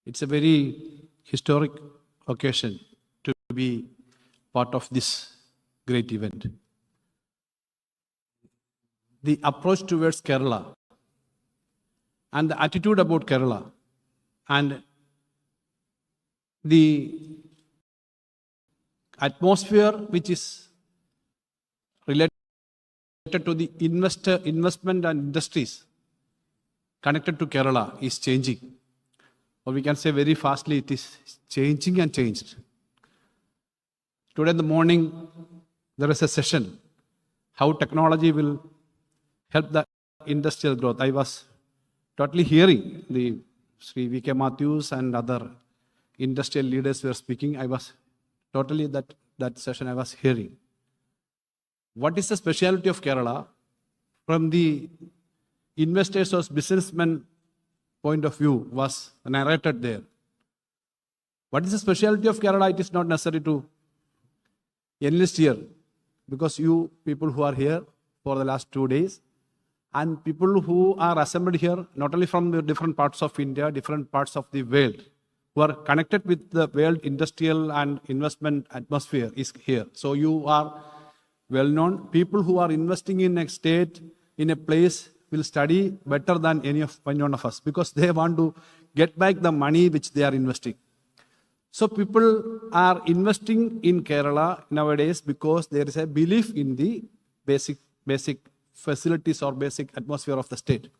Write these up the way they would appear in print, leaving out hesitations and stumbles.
It's a very historic occasion to be part of this great event. The approach towards Kerala and the attitude about Kerala and the atmosphere which is related to the investment and industries connected to Kerala is changing. Or we can say very fastly, it is changing and changed. Today in the morning, there is a session, how technology will help the industrial growth. I was totally hearing the Sri V.K. Matthews and other industrial leaders were speaking. I was totally that session I was hearing. What is the speciality of Kerala from the investors or businessmen point of view was narrated there. What is the speciality of Kerala? It is not necessary to enlist here, because you people who are here for the last 2 days and people who are assembled here, not only from the different parts of India, different parts of the world, who are connected with the world industrial and investment atmosphere is here. So you are well known. People who are investing in a state, in a place, will study better than any one of us, because they want to get back the money which they are investing. So people are investing in Kerala nowadays because there is a belief in the basic facilities or basic atmosphere of the state.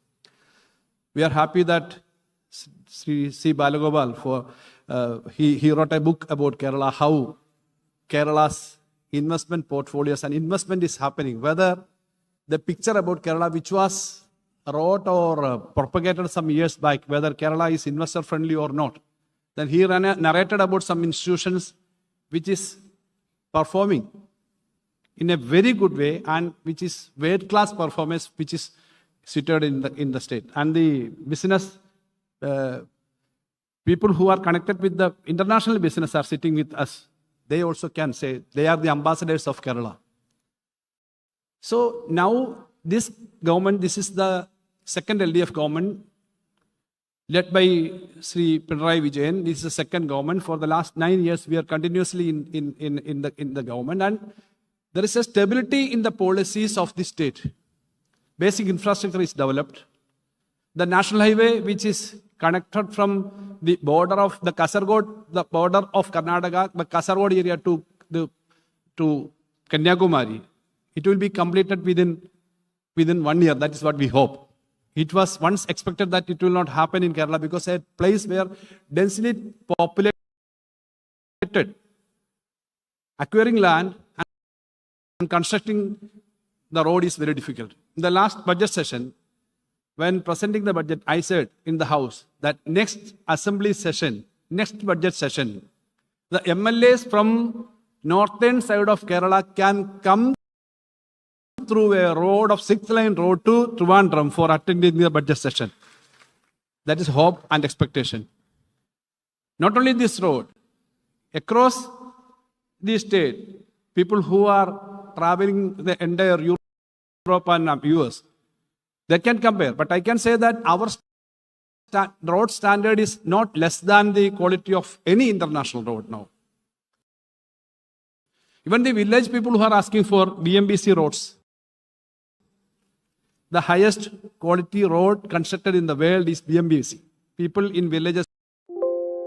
We are happy that Sri C. Balagopal, he wrote a book about Kerala, how Kerala's investment portfolios and investment is happening. Whether the picture about Kerala, which was wrote or propagated some years back, whether Kerala is investor friendly or not. Then he narrated about some institutions which is performing in a very good way and which is world-class performance, which is situated in the state. And the business people who are connected with the international business are sitting with us. They also can say they are the ambassadors of Kerala. So now this government, this is the second LDF government led by Sri Pinarayi Vijayan. This is the second government. For the last 9 years, we are continuously in the government, and there is a stability in the policies of the state. Basic infrastructure is developed. The national highway, which is connected from the border of the Kasaragod, the border of Karnataka, the Kasaragod area to Kanyakumari, it will be completed within 1 year. That is what we hope. It was once expected that it will not happen in Kerala because a place where densely populated, acquiring land and constructing the road is very difficult. In the last budget session, when presenting the budget, I said in the House that next assembly session, next budget session, the MLAs from northern side of Kerala can come through a road of 6-lane road to Trivandrum for attending the budget session. That is hope and expectation. Not only this road, across the state, people who are traveling the entire Europe and US, they can compare. But I can say that our road standard is not less than the quality of any international road now. Even the village people who are asking for BMBC roads, the highest quality road constructed in the world is BMBC. People in villages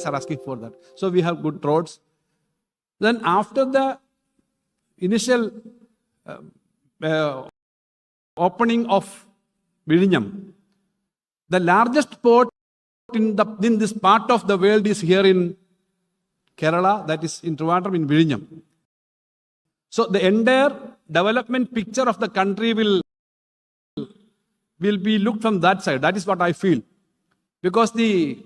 are asking for that. So we have good roads. Then after the initial opening of Vizhinjam, the largest port in this part of the world is here in Kerala, that is in Trivandrum, in Vizhinjam. So the entire development picture of the country will be looked from that side. That is what I feel. Because the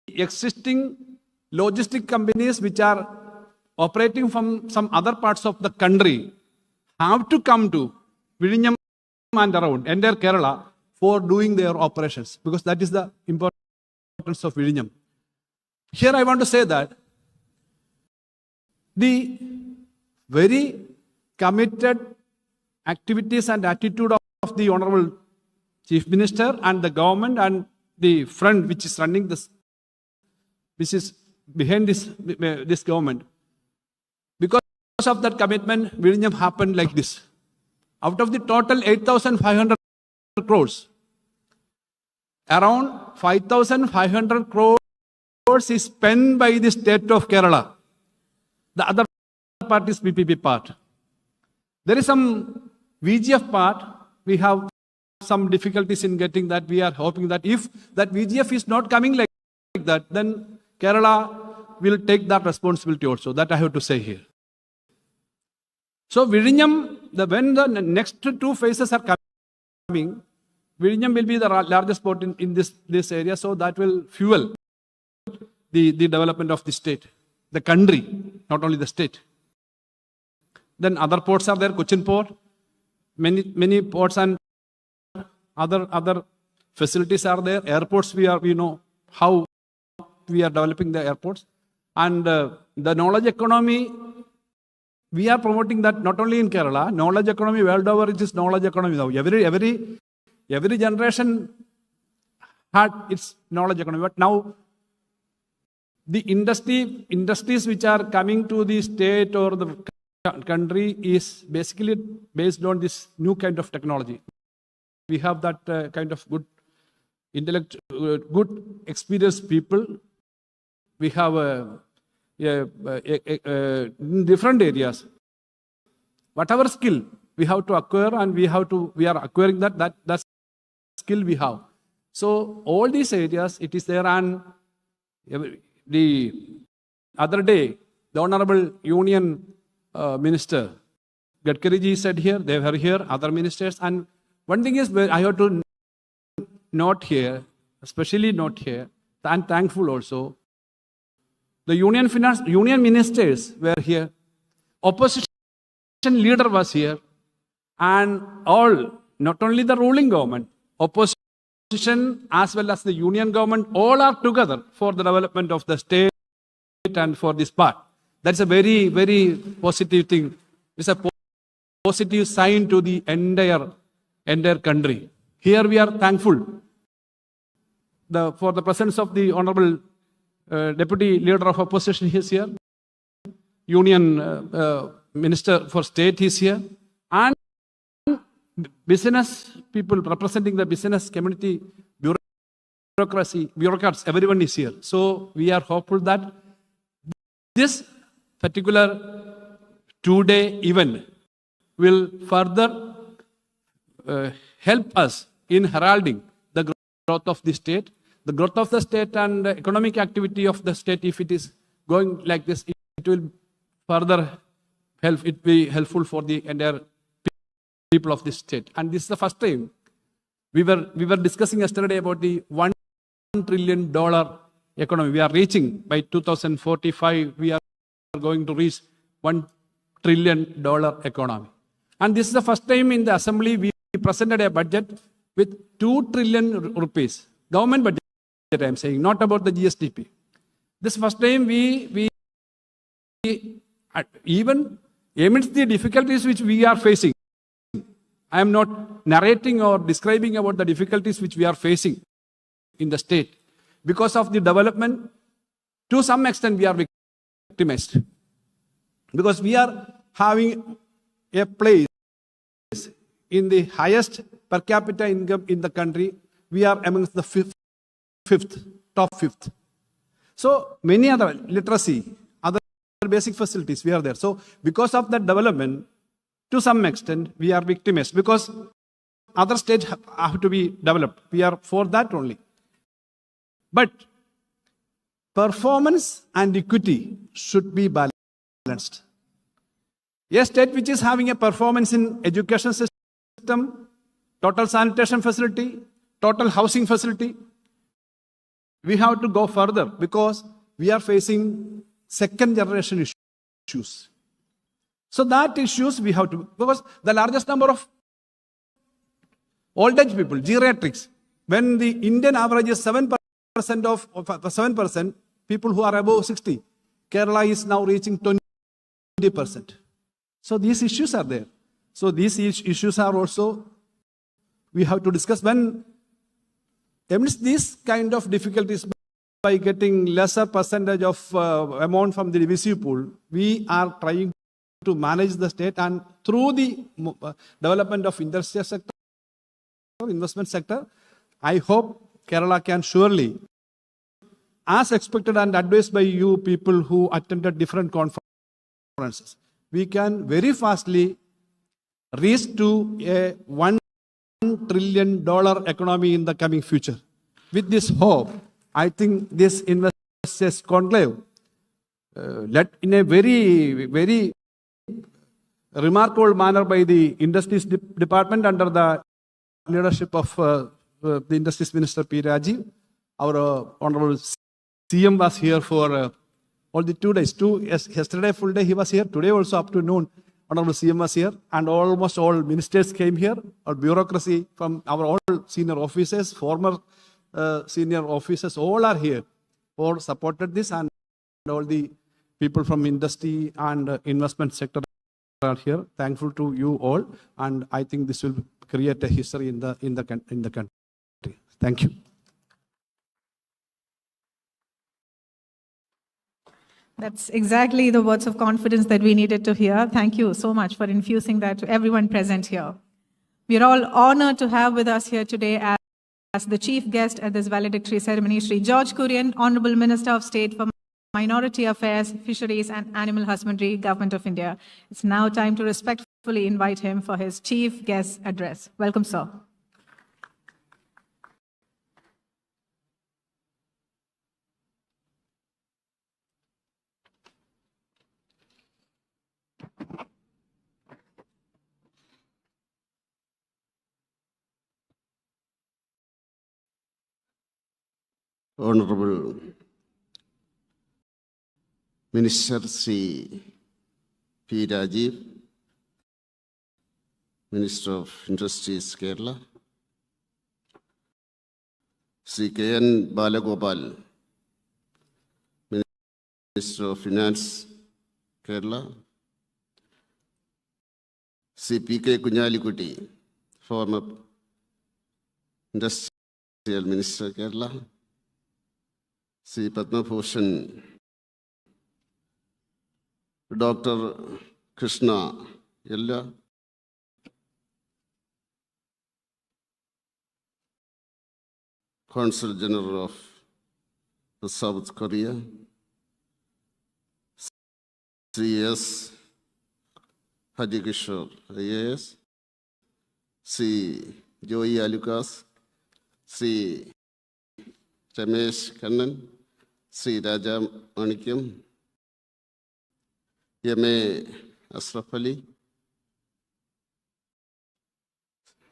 existing logistic companies which are operating from some other parts of the country have to come to Vizhinjam and around, entire Kerala, for doing their operations. Because that is the importance of Vizhinjam. Here I want to say that the very committed activities and attitude of the Honorable Chief Minister and the government and the front which is running this which is behind this government. Because of that commitment, Vizhinjam happened like this. Out of the total 8,500 crores, around 5,500 crores is spent by the state of Kerala. The other part is PPP part. There is some VGF part. We have some difficulties in getting that. We are hoping that if that VGF is not coming like that, then Kerala will take that responsibility also. That I have to say here. So Vizhinjam, when the next two phases are coming, Vizhinjam will be the largest port in this area. So that will fuel the development of the state, the country, not only the state. Then other ports are there, Cochin Port, many ports and other facilities are there. Airports, we know how we are developing the airports. And the knowledge economy, we are promoting that not only in Kerala, knowledge economy world over, it is knowledge economy now. Every generation had its knowledge economy. But now, the industries which are coming to the state or the country is basically based on this new kind of technology. We have that kind of good intellect, good experienced people. We have in different areas. Whatever skill we have to acquire, and we are acquiring that skill we have. So all these areas, it is there. And the other day, the Honorable Union Minister Gadkari ji said here, they were here, other ministers. And one thing is, I have to note here, especially note here, and thankful also, the union ministers were here, opposition leader was here, and all, not only the ruling government, opposition as well as the union government, all are together for the development of the state and for this part. That's a very, very positive thing. It's a positive sign to the entire country. Here we are thankful for the presence of the Honorable Deputy Leader of Opposition is here. Union Minister for State is here. And business people representing the business community, bureaucrats, everyone is here. So we are hopeful that this particular two-day event will further help us in heralding the growth of the state. The growth of the state and the economic activity of the state, if it is going like this, it will further help. It will be helpful for the entire people of this state. And this is the first time we were discussing yesterday about the $1 trillion economy. We are reaching by 2045. We are going to reach $1 trillion economy. And this is the first time in the assembly we presented a budget with 2 trillion rupees. Government budget, I am saying, not about the GSTP. This first time we even amidst the difficulties which we are facing, I am not narrating or describing about the difficulties which we are facing in the state. Because of the development, to some extent we are victimized. Because we are having a place in the highest per capita income in the country. We are amongst the top fifth. So many other literacy, other basic facilities, we are there. So because of that development, to some extent, we are victimized. Because other states have to be developed. We are for that only. But performance and equity should be balanced. A state which is having a performance in education system, total sanitation facility, total housing facility, we have to go further because we are facing second generation issues. So that issues we have to, because the largest number of old age people, geriatrics, when the Indian average is 7% of 7% people who are above 60, Kerala is now reaching 20%. So these issues are there. So these issues are also, we have to discuss when amidst these kind of difficulties, by getting lesser percentage of amount from the VC pool, we are trying to manage the state, and through the development of industrial sector, investment sector, I hope Kerala can surely, as expected and advised by you people who attended different conferences, we can very fastly reach to a $1 trillion economy in the coming future. With this hope, I think this investors conclave, led in a very, very remarkable manner by the Industries Department under the leadership of the Industries Minister P. Rajeev. Our Honorable CM was here for all the 2 days. Yesterday full day he was here. Today also up to noon, Honorable CM was here. And almost all ministers came here. Our bureaucracy from our all senior officers, former senior officers, all are here for supported this, and all the people from industry and investment sector are here. Thankful to you all, and I think this will create a history in the country. Thank you. That's exactly the words of confidence that we needed to hear. Thank you so much for infusing that to everyone present here. We are all honored to have with us here today as the chief guest at this valedictory ceremony, Sri George Kurian, Honorable Minister of State for Minority Affairs, Fisheries and Animal Husbandry, Government of India. It's now time to respectfully invite him for his chief guest address. Welcome, sir. Honorable Minister Sri P. Rajeev, Minister of Industries, Kerala, Sri N Balagopal, Minister of Finance, Kerala, Sri P.K. Kunjalikutti, former Industrial Minister, Kerala, Sri Padma Bhushan, Dr. Krishna Yella, Consul General of the South Korea, Sri S. Haji Kishore, IAS, Sri Joey Alukas, Sri Ramesh Kannan, Sri Raja Manikyam, M.A. Ashraf Ali,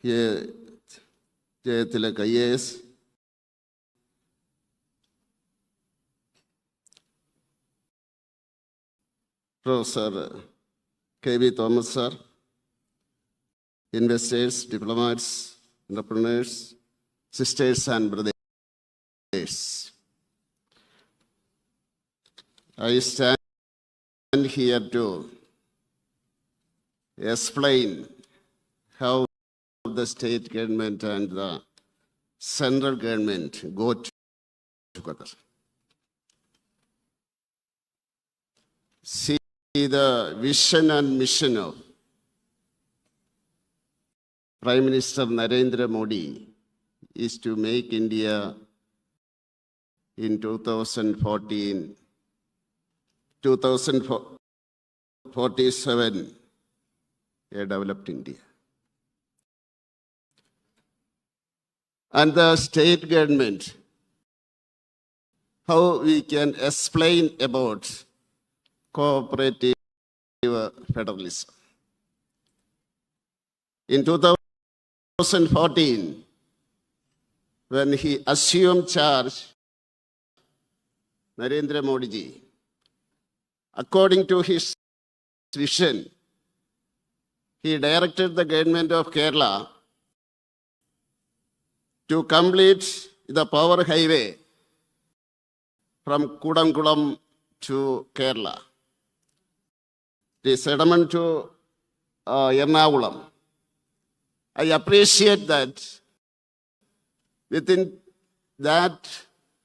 Jayatilak IAS, Professor K.V. Thomas sir, investors, diplomats, entrepreneurs, sisters and brothers. I stand here to explain how the state government and the central government go together. See the vision and mission of Prime Minister Narendra Modi is to make India in 2047 a developed India. And the state government, how we can explain about cooperative federalism. In 2014, when he assumed charge, Narendra Modi ji, according to his vision, he directed the government of Kerala to complete the power highway from Kudankulam to Kerala, the settlement to Ernakulam. I appreciate that within that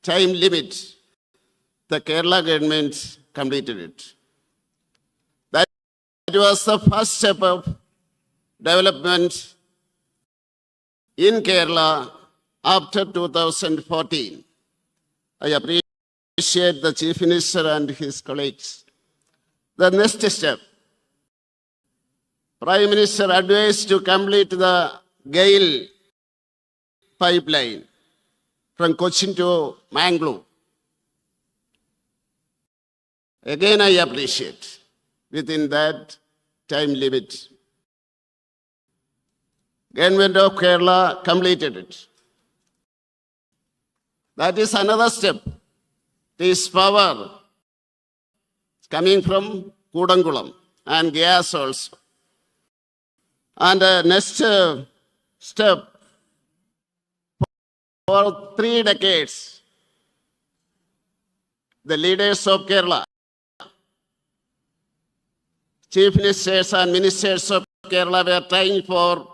time limit, the Kerala government completed it. That was the first step of development in Kerala after 2014. I appreciate the Chief Minister and his colleagues. The next step, Prime Minister advised to complete the GAIL pipeline from Cochin to Mangalore. Again, I appreciate within that time limit. Government of Kerala completed it. That is another step. This power coming from Kudangulam and gas also. And next step, for 3 decades, the leaders of Kerala, chief ministers and ministers of Kerala were trying for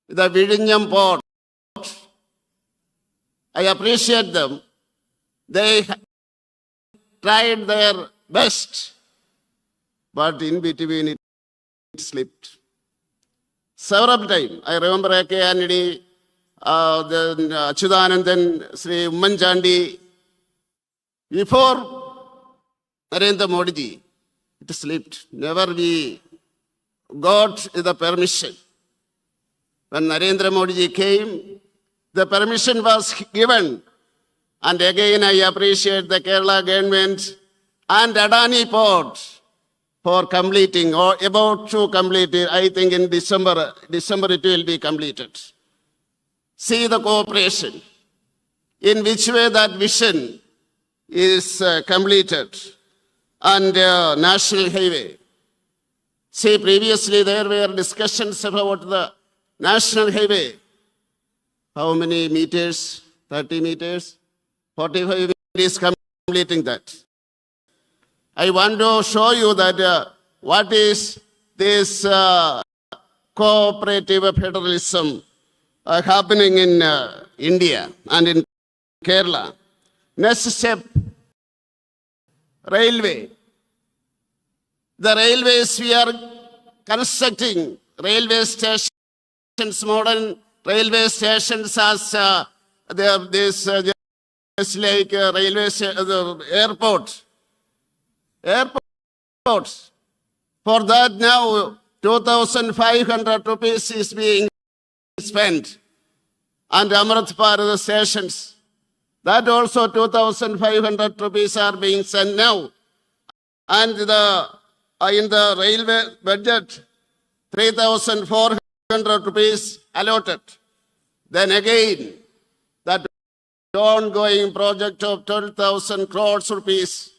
the Vidinyam port. I appreciate them. They tried their best, but in between it slipped. Several times, I remember A.K. Antony, then Achyutanandan, Sri Ummanchandi, before Narendra Modi ji, it slipped. Never we got the permission. When Narendra Modi ji came, the permission was given. And again, I appreciate the Kerala government and Adani Port for completing or about to complete it. I think in December it will be completed. See the cooperation, in which way that vision is completed. And National Highway. See, previously there were discussions about the National Highway. How many meters? 30 meters? 45 is completing that. I want to show you that what is this cooperative federalism happening in India and in Kerala. Next step, railway. The railways, we are constructing railway stations, modern railway stations as just like airports. For that now, 2,500 rupees is being spent. And Amrit Bharat stations, that also 2,500 rupees are being sent now. And in the railway budget, 3,400 rupees allotted. Then again, that ongoing project of 12,000 crores rupees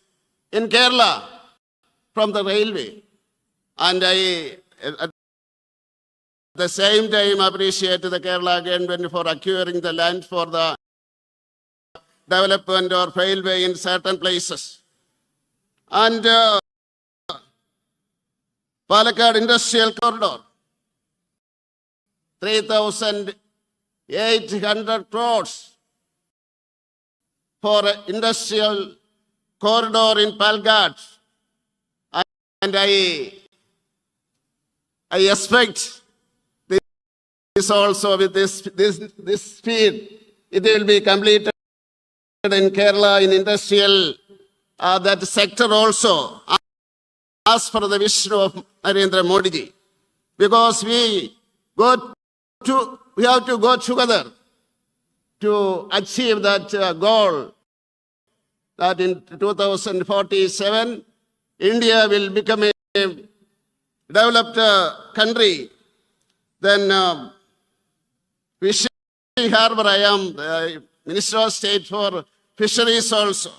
in Kerala from the railway. And I, at the same time, appreciate the Kerala government for acquiring the land for the development or railway in certain places. And Palakkad Industrial Corridor, 3,800 crores for industrial corridor in Palakkad. And I expect this also with this speed, it will be completed in Kerala in industrial that sector also, as for the vision of Narendra Modi ji. Because we have to go together to achieve that goal, that in 2047, India will become a developed country. Then Fishing Harbour, I am Minister of State for Fisheries also.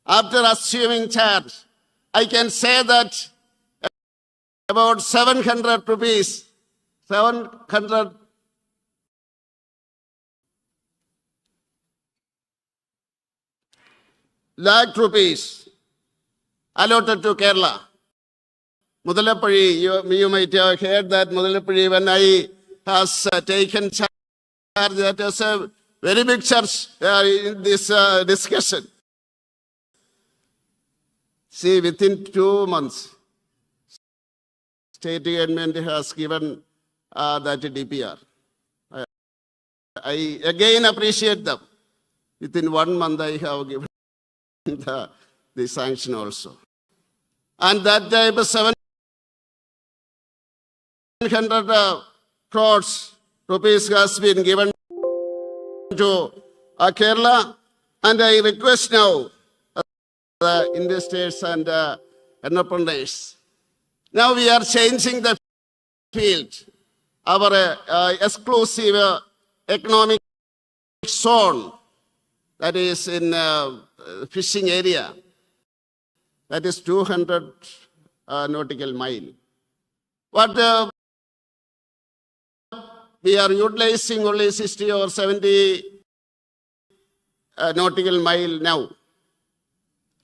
After assuming charge, I can say that about 700 lakh rupees allotted to Kerala. Mudalappally, you might have heard that Mudalappally, when I has taken charge, that was a very big church in this discussion. See, within 2 months, state government has given that DPR. I again appreciate them. Within 1 month, I have given the sanction also. And that time, 700 crores rupees has been given to Kerala. And I request now the investors and entrepreneurs. Now we are changing the field. Our exclusive economic zone, that is in fishing area, that is 200 nautical mile. But we are utilizing only 60 or 70 nautical mile now.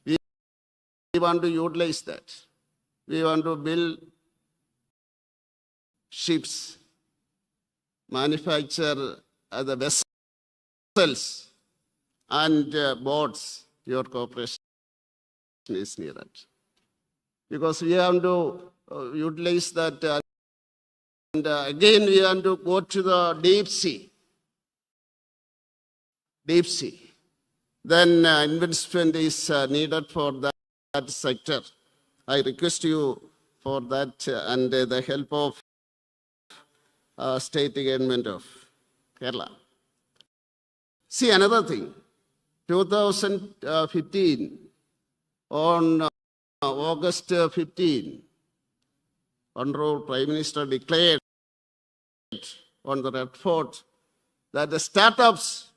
We want to utilize that. We want to build ships, manufacture the vessels and boats. Your cooperation is needed. Because we have to utilize that. And again, we want to go to the deep sea. Deep sea. Then investment is needed for that sector. I request you for that and the help of state government of Kerala. See, another thing. 2015, on August 15, Honorable Prime Minister declared on the Red Fort that the startups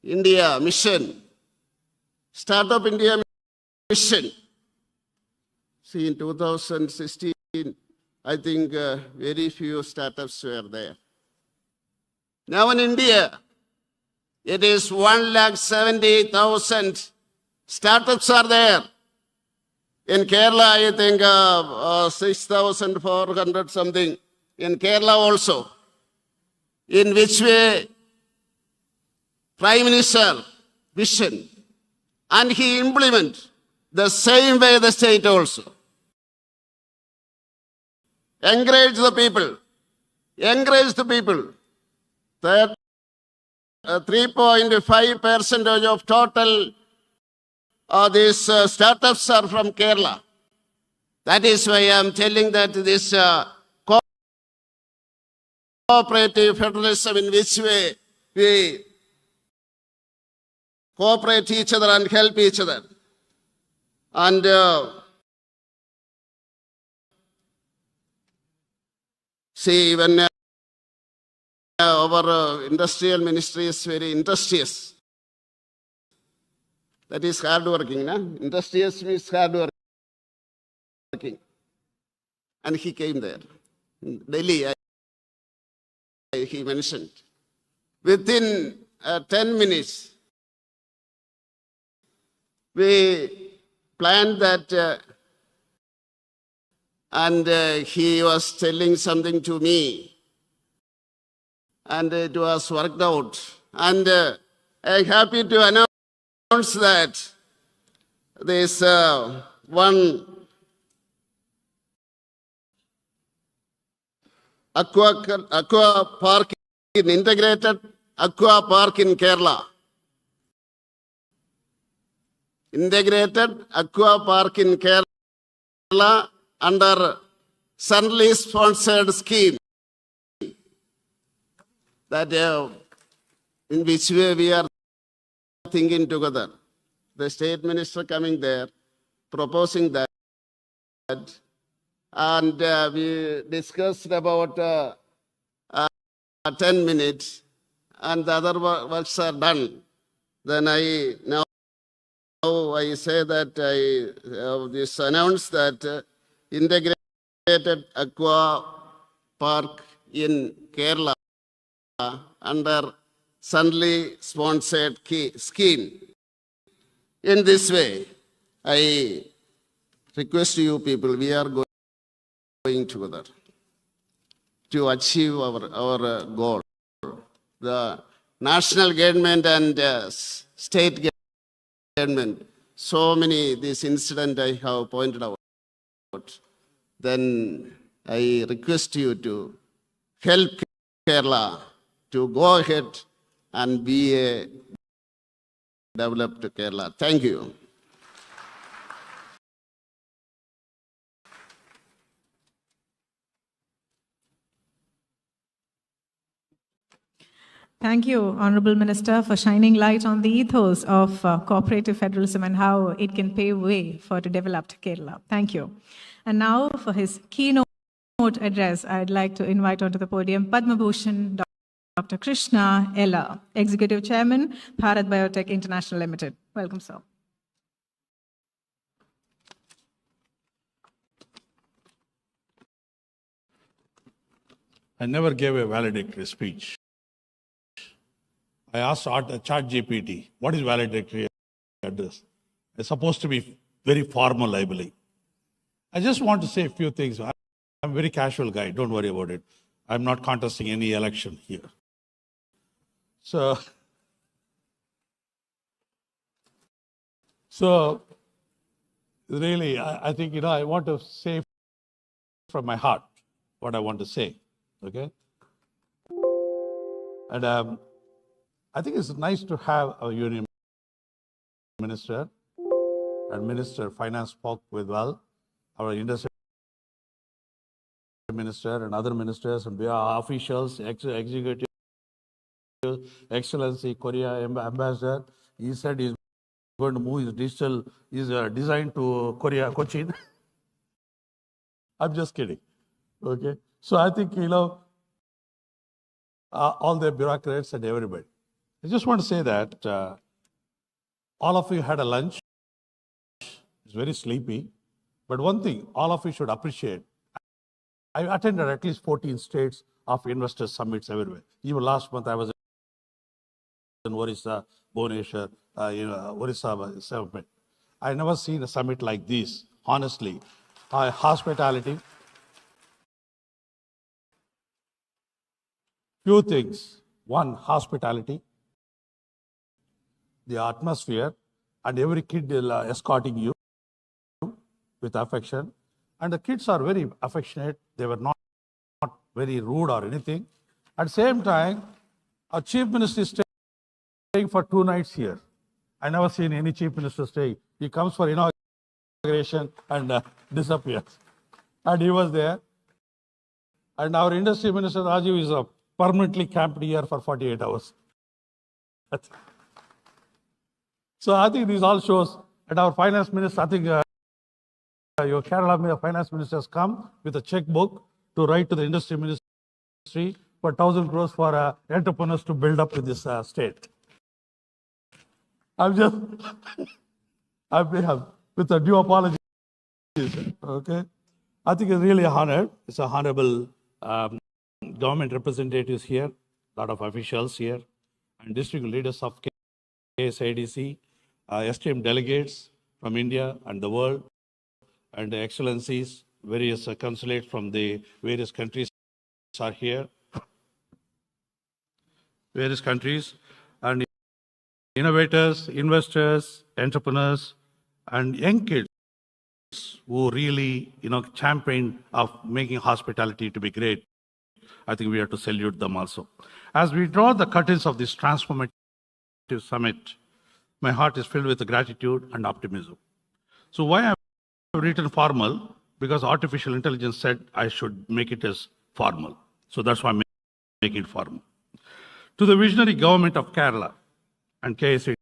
India mission, Startup India mission. See, in 2016, I think very few startups were there. Now in India, it is 170,000 startups are there. In Kerala, I think 6,400 something. In Kerala also. In which way Prime Minister vision, and he implement the same way the state also. Encourage the people. Encourage the people. That 3.5% of total these startups are from Kerala. That is why I am telling that this cooperative federalism, in which way we cooperate each other and help each other. And see, when our industrial ministry is very industrious. That is hard working, no? Industrious means hard working. And he came there. In Delhi, he mentioned. Within 10 minutes, we planned that, and he was telling something to me. And it was worked out. And I'm happy to announce that this one aqua park, integrated aqua park in Kerala. Integrated aqua park in Kerala under centrally sponsored scheme. That in which way we are thinking together. The state minister coming there, proposing that, and we discussed about 10 minutes, and the other works are done. Then I say that I this announced that integrated aqua park in Kerala under centrally sponsored scheme. In this way, I request you people, we are going together to achieve our goal. The national government and state government, so many this incident I have pointed out, then I request you to help Kerala to go ahead and be a developed Kerala. Thank you. Thank you, Honorable Minister, for shining light on the ethos of cooperative federalism and how it can pave way for the developed Kerala. Thank you. And now for his keynote address, I'd like to invite onto the podium Padma Bhushan Dr. Krishna Ella, Executive Chairman, Bharat Biotech International Limited. Welcome, sir. I never gave a valedictory speech. I asked ChatGPT, what is valedictory address? It's supposed to be very formal, I believe. I just want to say a few things. I'm a very casual guy, don't worry about it. I'm not contesting any election here. So really, I think, I want to say from my heart what I want to say, okay? And I think it's nice to have a union minister and Minister of Finance spoke with well, our industry minister and other ministers and officials, executive, Excellency Korea ambassador. He said he's going to move his design to Korea, Cochin. I'm just kidding, okay? So I think, all the bureaucrats and everybody. I just want to say that all of you had a lunch. It's very sleepy. But one thing, all of you should appreciate. I attended at least 14 states of investor summits everywhere. Even last month, I was in Orissa, Bhubaneswar, Orissa summit. I never seen a summit like this, honestly. Hospitality. Few things. One, hospitality. The atmosphere, and every kid escorting you with affection. And the kids are very affectionate. They were not very rude or anything. At the same time, our chief minister is staying for 2 nights here. I never seen any chief minister stay. He comes for inauguration and disappears. And he was there. And our industry minister, Rajeev, is permanently camped here for 48 hours. So I think this all shows, and our finance minister, I think your Kerala finance minister has come with a checkbook to write to the industry ministry for 1,000 crores for entrepreneurs to build up in this state. I'm just, with a due apology, okay? I think it's really honored. It's a honorable government representatives here, a lot of officials here, and district leaders of KSIDC, esteemed delegates from India and the world, and the excellencies, various consulates from the various countries are here. Various countries, and innovators, investors, entrepreneurs, and young kids who really, champion of making hospitality to be great. I think we have to salute them also. As we draw the curtains of this transformative summit, my heart is filled with gratitude and optimism. So why I've written formal? Because artificial intelligence said I should make it as formal. So that's why I'm making it formal. To the visionary government of Kerala and KSAD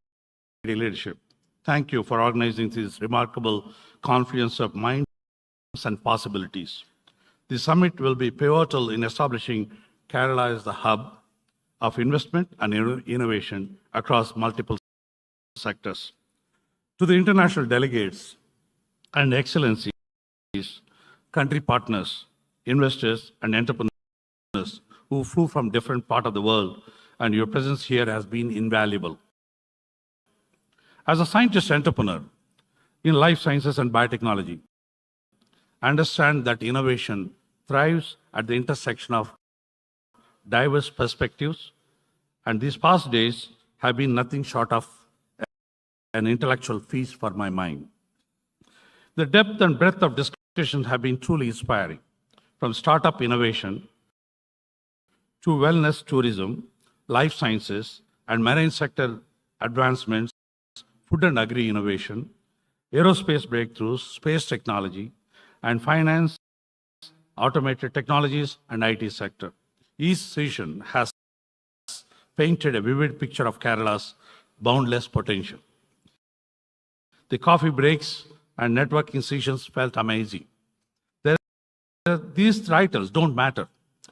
leadership, thank you for organizing this remarkable confluence of minds and possibilities. The summit will be pivotal in establishing Kerala as the hub of investment and innovation across multiple sectors. To the international delegates and excellencies, country partners, investors, and entrepreneurs who flew from different parts of the world, and your presence here has been invaluable. As a scientist entrepreneur in life sciences and biotechnology, I understand that innovation thrives at the intersection of diverse perspectives And these past days have been nothing short of an intellectual feast for my mind. The depth and breadth of discussion have been truly inspiring, from startup innovation to wellness tourism, life sciences, and marine sector advancements, food and agri innovation, aerospace breakthroughs, space technology, and finance, automated technologies, and IT sector. Each session has painted a vivid picture of Kerala's boundless potential. The coffee breaks and networking sessions felt amazing. These titles don't matter.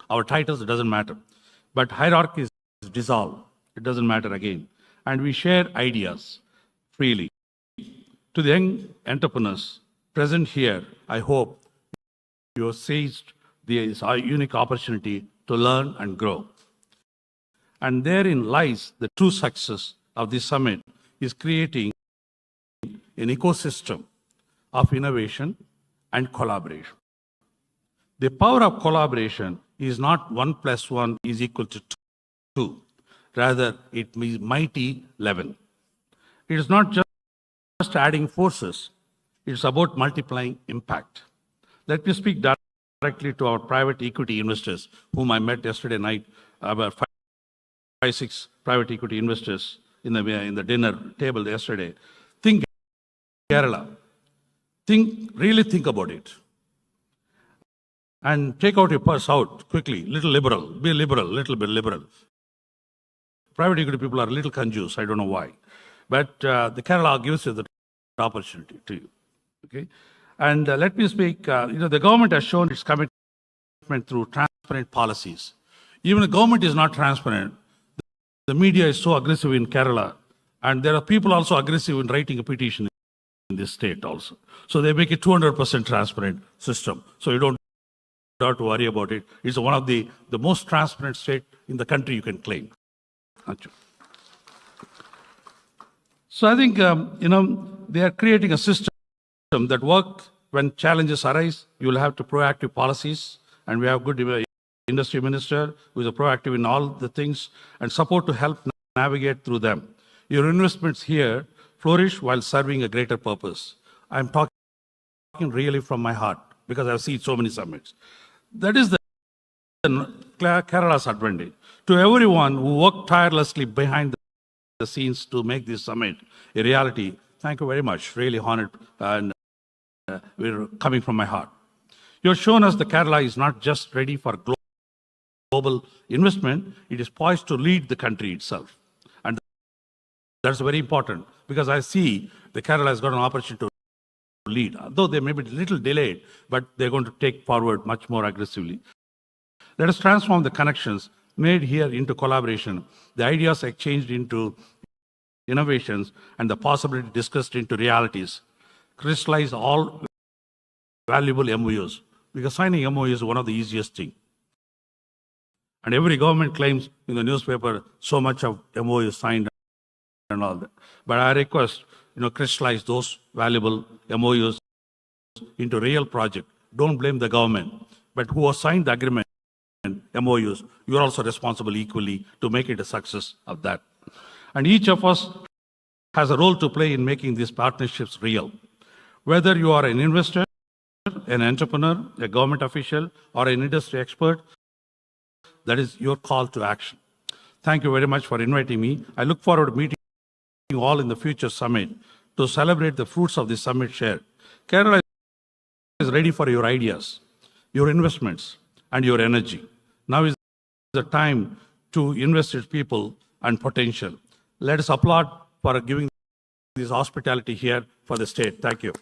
Our titles doesn't matter. But hierarchy is dissolved. It doesn't matter again. And we share ideas freely. To the young entrepreneurs present here, I hope you have seized this unique opportunity to learn and grow. And therein lies the true success of this summit, is creating an ecosystem of innovation and collaboration. The power of collaboration is not 1 + 1 is equal to 2. Rather, it means mighty 11. It is not just adding forces, it's about multiplying impact. Let me speak directly to our private equity investors, whom I met yesterday night, about 5-6 private equity investors in the dinner table yesterday. Think Kerala. Really think about it. And take out your purse out quickly, little liberal, be liberal, little bit liberal. Private equity people are a little confused, I don't know why. But the Kerala gives you the opportunity to you. Okay? And let me speak, the government has shown its commitment through transparent policies. Even the government is not transparent. The media is so aggressive in Kerala, and there are people also aggressive in writing a petition in this state also. So they make it 200% transparent system. So you don't have to worry about it. It's one of the most transparent state in the country you can claim. So I think, they are creating a system that works when challenges arise. You will have to proactive policies, and we have good industry minister who is proactive in all the things and support to help navigate through them. Your investments here flourish while serving a greater purpose. I'm talking really from my heart because I've seen so many summits. That is the Kerala's advantage. To everyone who worked tirelessly behind the scenes to make this summit a reality, thank you very much. Really honored, and we're coming from my heart. You've shown us that Kerala is not just ready for global investment, it is poised to lead the country itself. And that's very important because I see the Kerala has got an opportunity to lead. Though they may be a little delayed, but they're going to take forward much more aggressively. Let us transform the connections made here into collaboration, the ideas exchanged into innovations, and the possibility discussed into realities. Crystallize all valuable MOUs, because signing MOU is one of the easiest things. And every government claims in the newspaper so much of MOU is signed and all that. But I request, crystallize those valuable MOUs into real project. Don't blame the government, but who has signed the agreement and MOUs, you're also responsible equally to make it a success of that. And each of us has a role to play in making these partnerships real. Whether you are an investor, an entrepreneur, a government official, or an industry expert, that is your call to action. Thank you very much for inviting me. I look forward to meeting you all in the future summit to celebrate the fruits of this summit shared. Kerala is ready for your ideas, your investments, and your energy. Now is the time to invest in people and potential. Let us applaud for giving this hospitality here for the state. Thank you.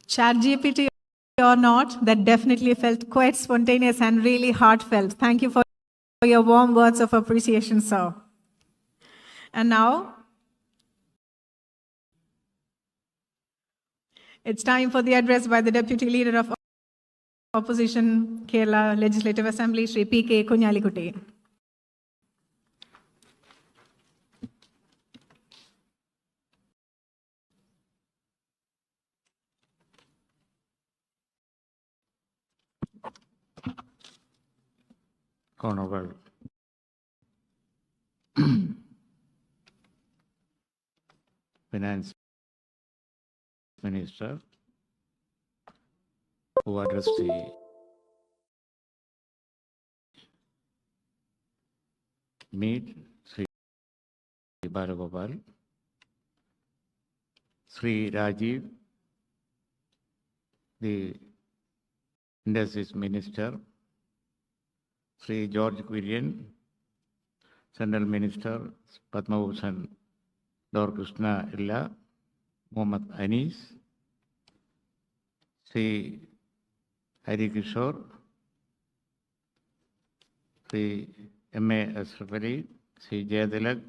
ChatGPT or not, that definitely felt quite spontaneous and really heartfelt. Thank you for your warm words of appreciation, sir. And now, it's time for the address by the Deputy Leader of Opposition, Kerala Legislative Assembly, Shri P.K. Kunyalikutti. Honorable Finance Minister, who addressed the meet, Sri Balagopal, Sri Rajeev, the Industries Minister, Sri George Quirian, Central Minister, Padma Bhushan, Dr. Krishna Illa, Muhammad Anis, Sri Hari Kishore, Sri M.A. Ashraf Ali, Sri Jayadilak,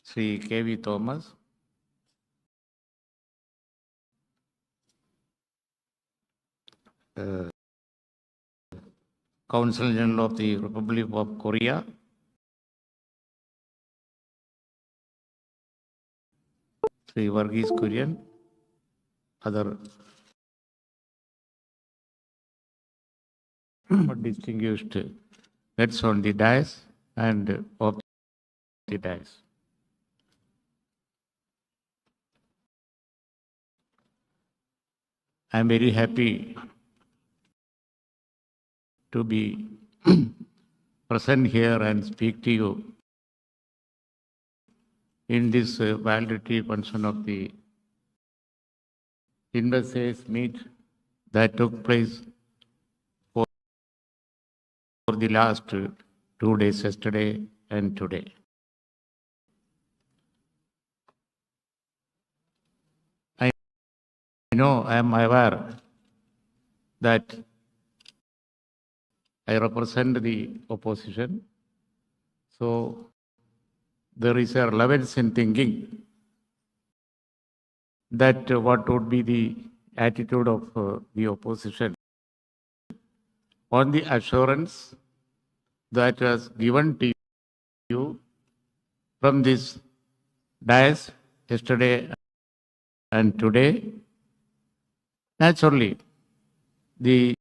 Sri K.V. Thomas, Council General of the Republic of Korea, Sri Varghese Kurian, other distinguished guests on the dais and off the dais. I am very happy to be present here and speak to you in this validity function of the investors meet that took place for the last 2 days, yesterday and today. I know, I am aware that I represent the opposition, so there is a relevance in thinking that what would be the attitude of the opposition on the assurance that was given to you from this dais yesterday and today. Naturally, the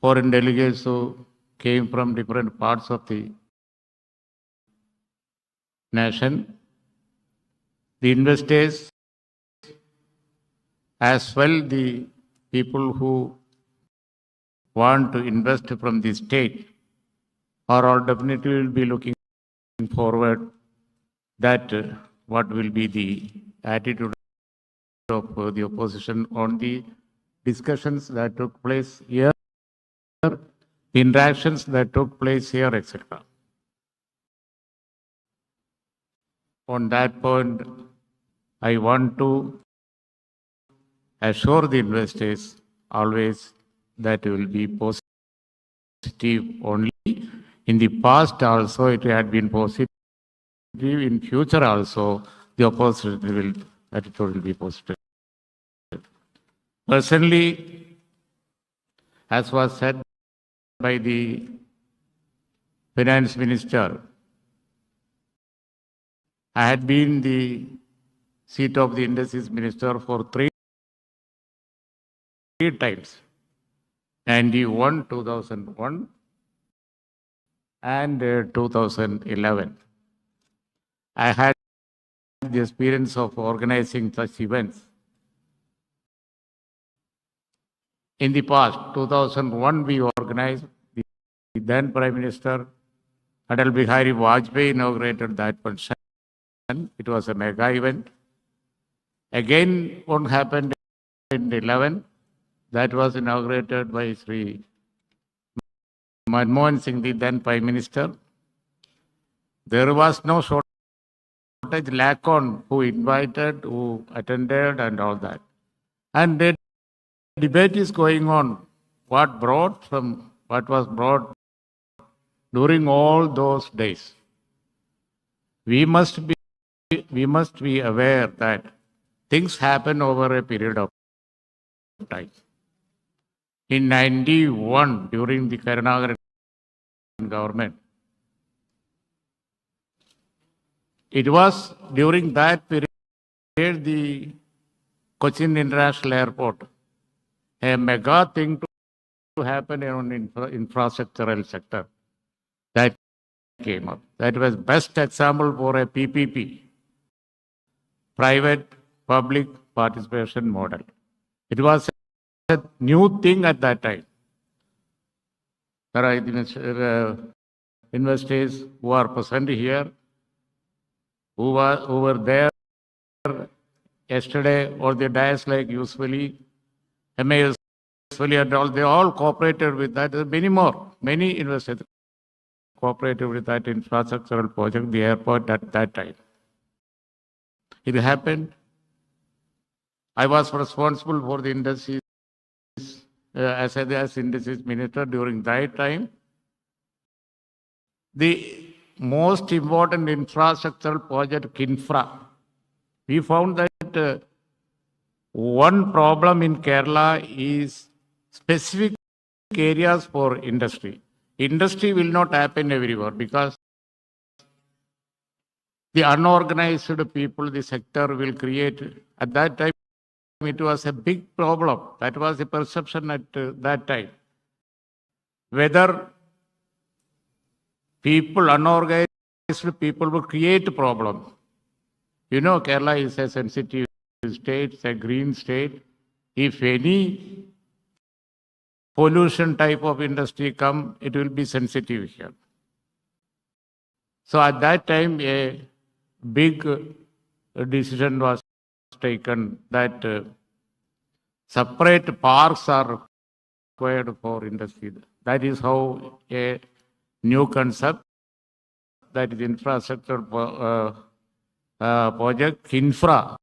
foreign delegates who came from different parts of the nation, the investors, as well the people who want to invest from the state, are all definitely will be looking forward that what will be the attitude of the opposition on the discussions that took place here, interactions that took place here, etc. On that point, I want to assure the investors always that it will be positive only. In the past also it had been positive. In future also the opposition attitude will be positive. Personally, as was said by the Finance Minister, I had been the seat of the Industries Minister for three times, 91, 2001 and 2011. I had the experience of organizing such events. In the past, 2001, we organized, the then Prime Minister Atal Bihari Vajpayee inaugurated that function. It was a mega event. Again, one happened in 11. That was inaugurated by Sri Manmohan Singh, the then Prime Minister. There was no shortage, lack on who invited, who attended, and all that. And the debate is going on. What was brought during all those days. We must be aware that things happen over a period of time. In 91, during the Karnataka government, it was during that period the Cochin International Airport, a mega thing happen on infrastructural sector. That came up. That was best example for a PPP, private public participation model. It was a new thing at that time. There are investors who are present here, who were there yesterday or the dais like usually, MA usually and all, they all cooperated with that. Many investors cooperated with that infrastructural project, the airport at that time. It happened. I was responsible for the industries as industries minister during that time. The most important infrastructural project, Kinfra, we found that one problem in Kerala is specific areas for industry. Industry will not happen everywhere because the unorganized people, the sector will create. At that time, it was a big problem. That was the perception at that time. Whether unorganized people will create problems. You know, Kerala is a sensitive state, it's a green state. If any pollution type of industry come, it will be sensitive here. So at that time, a big decision was taken that separate parks are required for industry. That is how a new concept, that is infrastructure project, Kinfra,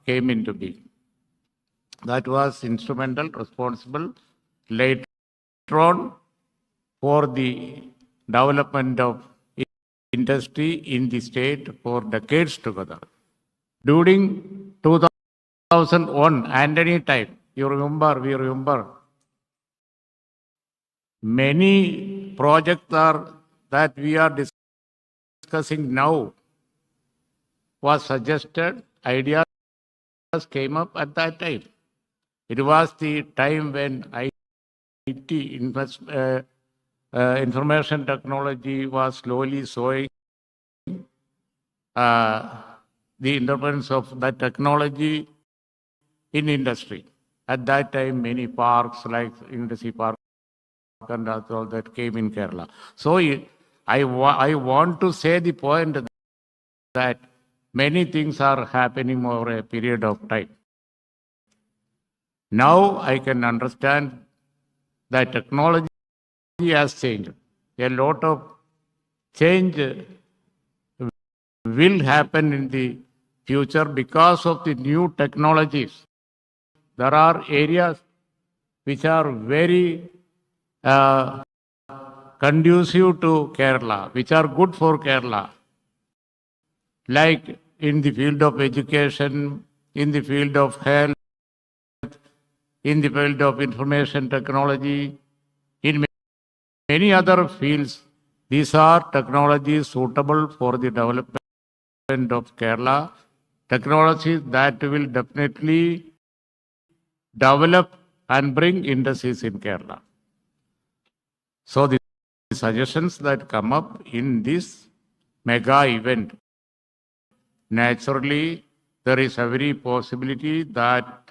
came into being. That was instrumental, responsible later on for the development of industry in the state for decades together. During 2001, Antony time, we remember, many projects that we are discussing now was suggested, ideas came up at that time. It was the time when IT, information technology was slowly showing the independence of that technology in industry. At that time, many parks like industry park and all that came in Kerala. So I want to say the point that many things are happening over a period of time. Now I can understand that technology has changed. A lot of change will happen in the future because of the new technologies. There are areas which are very conducive to Kerala, which are good for Kerala, like in the field of education, in the field of health, in the field of information technology, in many other fields. These are technologies suitable for the development of Kerala, technologies that will definitely develop and bring industries in Kerala. So the suggestions that come up in this mega event, naturally there is every possibility that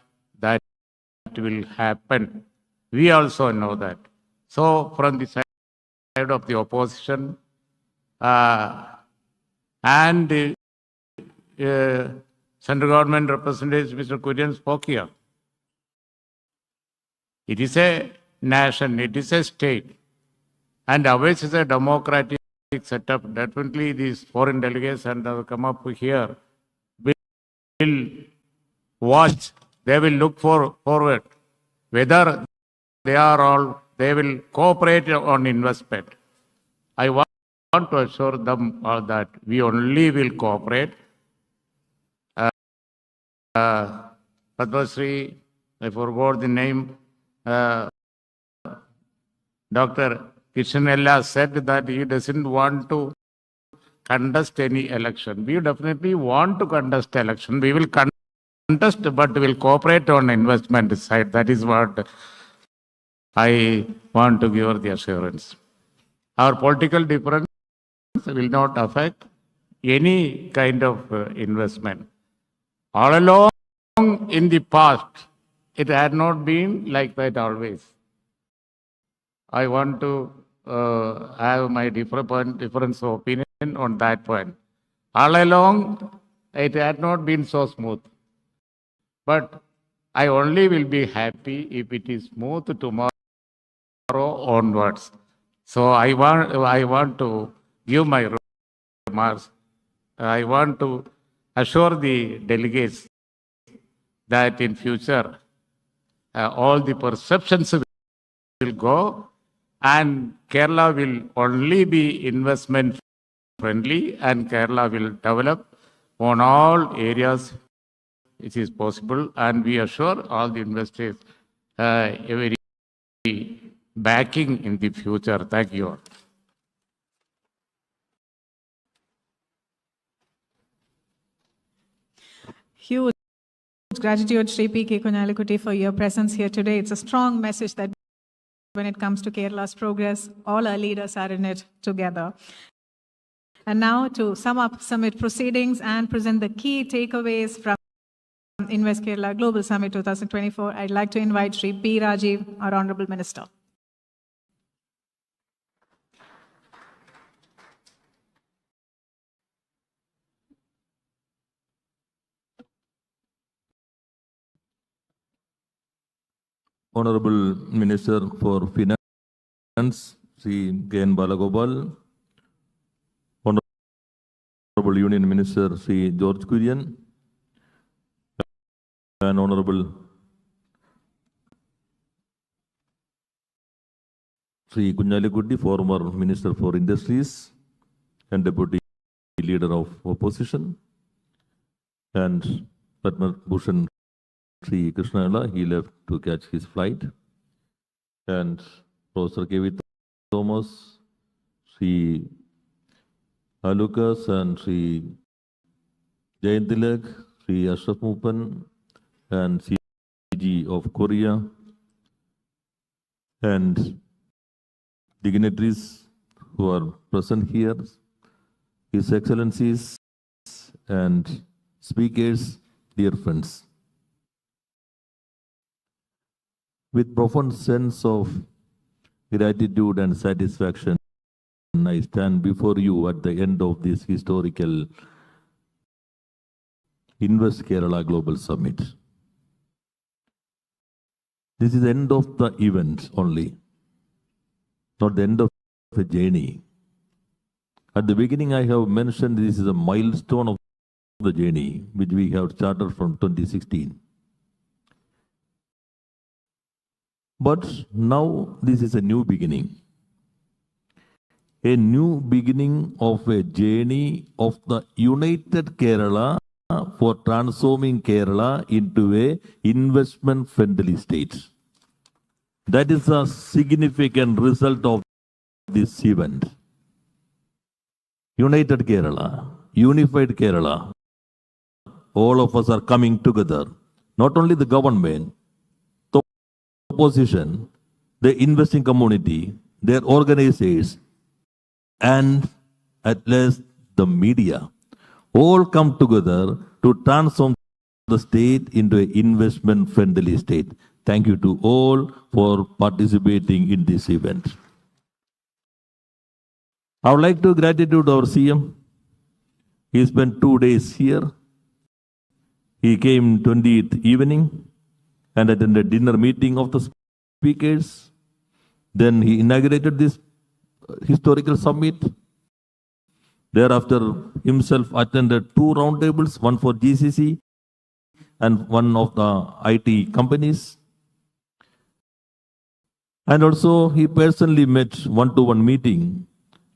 will happen. We also know that. So from the side of the opposition and central government representatives, Mr. Kurian spoke here. It is a nation, it is a state, and ours is a democratic setup. Definitely these foreign delegates and come up here will watch, they will look forward whether they will cooperate on investment. I want to assure them that we only will cooperate. Padma Shri, I forgot the name, Dr. Kishanella said that he doesn't want to contest any election. We definitely want to contest election. We will contest, but we will cooperate on investment side. That is what I want to give the assurance. Our political difference will not affect any kind of investment. All along in the past, it had not been like that always. I want to have my difference of opinion on that point. All along, it had not been so smooth. But I only will be happy if it is smooth tomorrow onwards. So I want to give my remarks. I want to assure the delegates that in future all the perceptions will go and Kerala will only be investment friendly and Kerala will develop on all areas which is possible, and we assure all the investors every backing in the future. Thank you all. Huge gratitude, Sri P.K. Kunyalikutti, for your presence here today. It's a strong message that when it comes to Kerala's progress, all our leaders are in it together. And now to sum up summit proceedings and present the key takeaways from Invest Kerala Global Summit 2024, I'd like to invite Sri P. Rajeev, our Honorable Minister. Honorable Minister for Finance, Sri N Balagopal, Honorable Union Minister, Sri George Kurian, and Honorable Sri Kunyalikutti, former Minister for Industries and Deputy Leader of Opposition, and Padma Bhushan Sri Krishnala, he left to catch his flight, and Professor K.V. Thomas, Sri Alukas, and Sri Jayantilak, Sri Ashraf Mupan, and CG of Korea, and dignitaries who are present here, His Excellencies and speakers, dear friends. With profound sense of gratitude and satisfaction, I stand before you at the end of this historical Invest Kerala Global Summit. This is the end of the event only, not the end of a journey. At the beginning, I have mentioned this is a milestone of the journey which we have started from 2016. But now this is a new beginning. A new beginning of a journey of the united Kerala for transforming Kerala into a investment-friendly state. That is a significant result of this event. United Kerala, unified Kerala. All of us are coming together. Not only the government, the opposition, the investing community, their organizers, and at last the media. All come together to transform the state into an investment-friendly state. Thank you to all for participating in this event. I would like to gratitude our CM. He spent 2 days here. He came 20th evening and attended dinner meeting of the speakers. Then he inaugurated this historical summit. Thereafter, himself attended 2 roundtables, one for GCC and one of the IT companies. And also, he personally met one-to-one meeting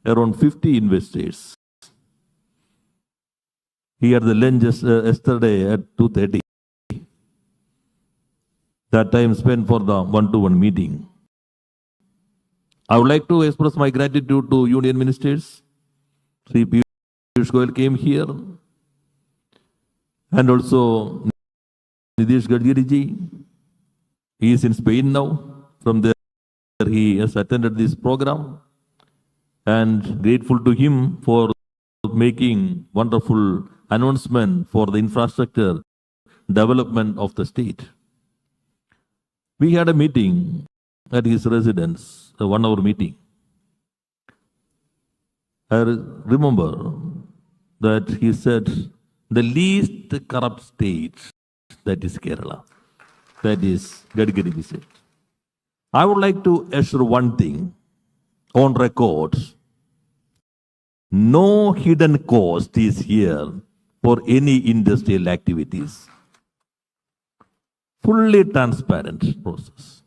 around 50 investors. He had the lunch yesterday at 2:30. That time spent for the one-to-one meeting. I would like to express my gratitude to union ministers. Sri Piyush Goyal came here, and also Nitish Gadkari ji. He is in Spain now. From there, he has attended this program, and grateful to him for making wonderful announcement for the infrastructure development of the state. We had a meeting at his residence, a 1 hour meeting. I remember that he said, the least corrupt state, that is Kerala. That is Gadkari said. I would like to assure one thing on record. No hidden cost is here for any industrial activities. Fully transparent process.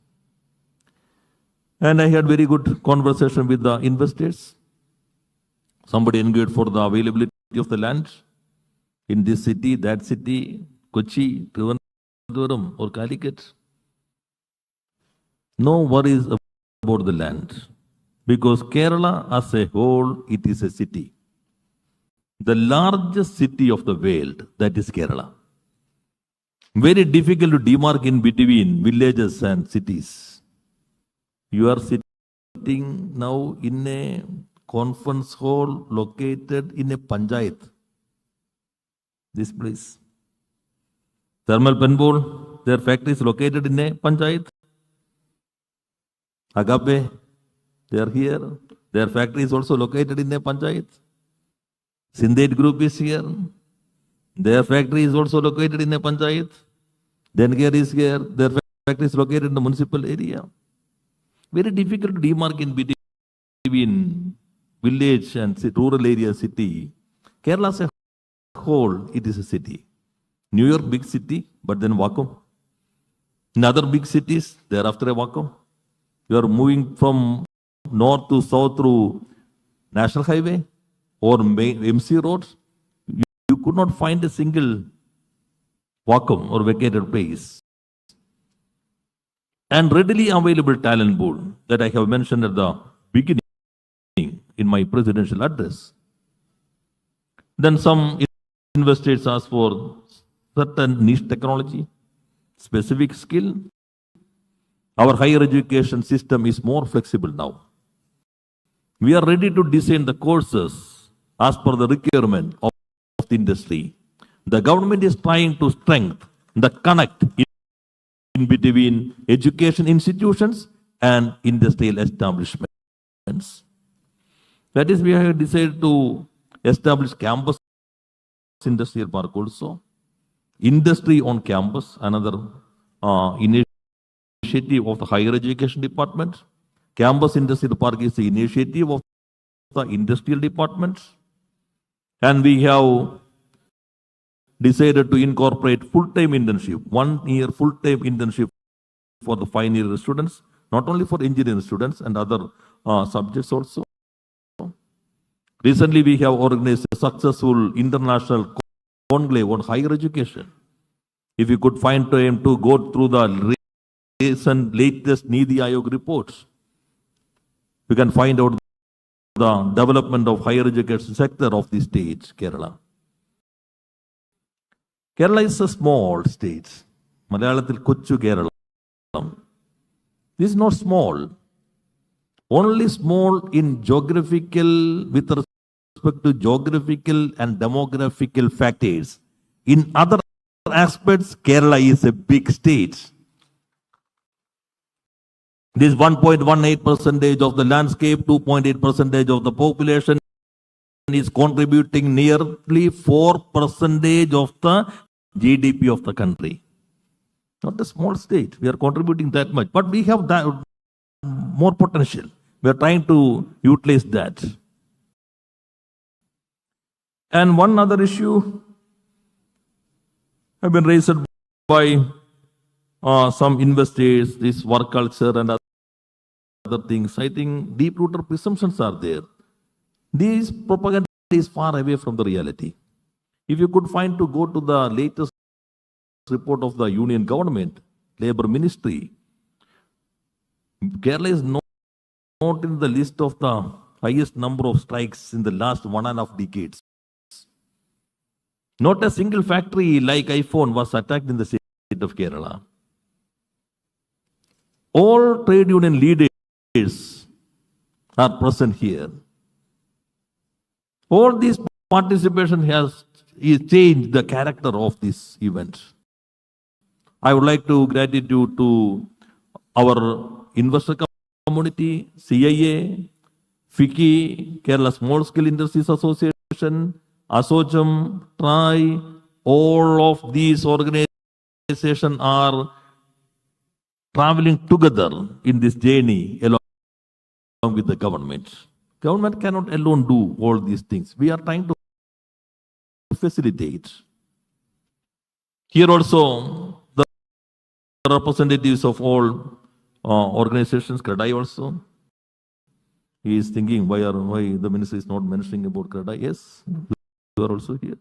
And I had very good conversation with the investors. Somebody inquired for the availability of the land in this city, that city, Kochi, Trivandrum or Calicut. No worries about the land. Because Kerala as a whole, it is a city. The largest city of the world, that is Kerala. Very difficult to demark in between villages and cities. You are sitting now in a conference hall located in a panchayat. This place. Thermal Penbol, their factory is located in a panchayat. Agape, they are here. Their factory is also located in a panchayat. Sindhet Group is here. Their factory is also located in a panchayat. Dengar is here. Their factory is located in the municipal area. Very difficult to demark in between village and rural area city. Kerala as a whole, it is a city. New York, big city, but then vacuum. In other big cities, thereafter a vacuum. You are moving from north to south through National Highway or MC roads. You could not find a single vacuum or vacated place. And readily available talent pool that I have mentioned at the beginning in my presidential address. Then some investors ask for certain niche technology, specific skill. Our higher education system is more flexible now. We are ready to design the courses as per the requirement of the industry. The government is trying to strengthen the connect in between education institutions and industrial establishments. That is, we have decided to establish campus industrial park also. Industry on campus, another initiative of the higher education department. Campus industrial park is the initiative of the industrial department. And we have decided to incorporate full-time internship, 1 year full-time internship for the final year students, not only for engineering students and other subjects also. Recently, we have organized a successful international conclave on higher education. If you could find time to go through the latest Nidhi Ayog reports, we can find out the development of higher education sector of the state, Kerala. Kerala is a small state. Malayalathil Kochu Kerala. This is not small. Only small in geographical, with respect to geographical and demographical factors. In other aspects, Kerala is a big state. This 1.18% of the landscape, 2.8% of the population is contributing nearly 4% of the GDP of the country. Not a small state. We are contributing that much. But we have that more potential. We are trying to utilize that. And one other issue have been raised by some investors, this work culture and other things. I think deep-rooted presumptions are there. This propaganda is far away from the reality. If you could find to go to the latest report of the Union Government, Labour Ministry, Kerala is not in the list of the highest number of strikes in the last 1.5 decades. Not a single factory like iPhone was attacked in the state of Kerala. All trade union leaders are present here. All this participation has changed the character of this event. I would like to gratitude to our investor community, CIA, FICCI, Kerala Small Scale Industries Association, ASOCHAM, TRI, all of these organizations are traveling together in this journey along with the government. Government cannot alone do all these things. We are trying to facilitate. Here also, the representatives of all organizations, CREDAI also, he is thinking why the minister is not mentioning about CREDAI. Yes, you are also here.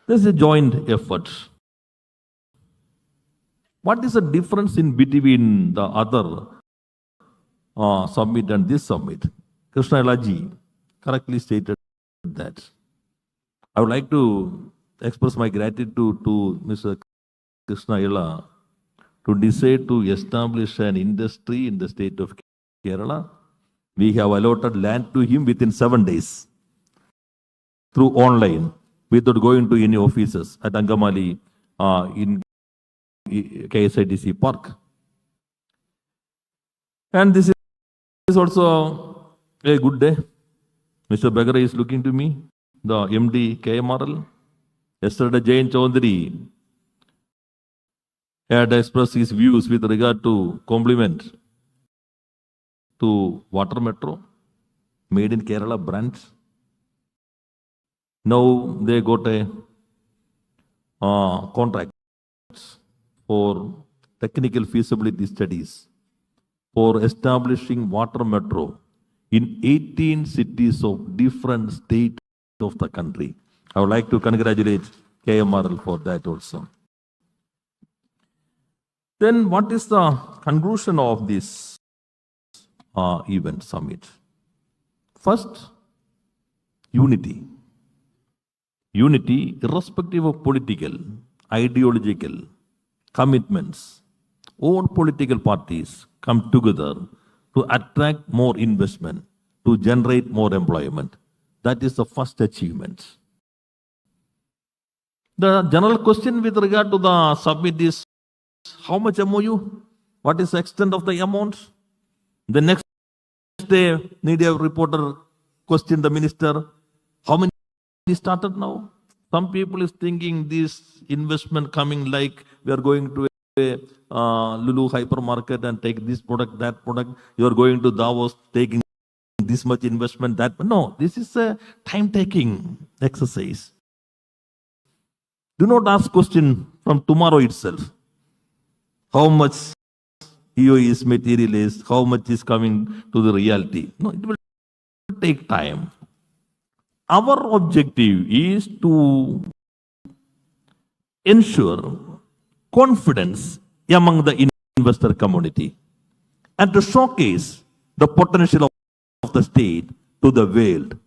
This is a joint effort. What is the difference in between the other summit and this summit? Krishna Elaji correctly stated that. I would like to express my gratitude to Mr. Krishna Ella to decide to establish an industry in the state of Kerala. We have allotted land to him within 7 days through online without going to any offices at Angamali in KSITC Park. And this is also a good day. Mr. Begara is looking to me, the MD KMRL. Yesterday, Jain Chaudhary had expressed his views with regard to compliment to Water Metro, made in Kerala brand. Now they got a contract for technical feasibility studies for establishing Water Metro in 18 cities of different states of the country. I would like to congratulate KMRL for that also. Then what is the conclusion of this event summit? First, unity. Unity irrespective of political, ideological commitments. All political parties come together to attract more investment, to generate more employment. That is the first achievement. The general question with regard to the summit is, how much MOU? What is the extent of the amount? The next day, media reporter questioned the minister, how many started now? Some people is thinking this investment coming like we are going to a Lulu hypermarket and take this product, that product. You are going to Davos taking this much investment, that. No, this is a time-taking exercise. Do not ask question from tomorrow itself. How much EOE is materialized, how much is coming to the reality. No, it will take time. Our objective is to ensure confidence among the investor community and to showcase the potential of the state to the world.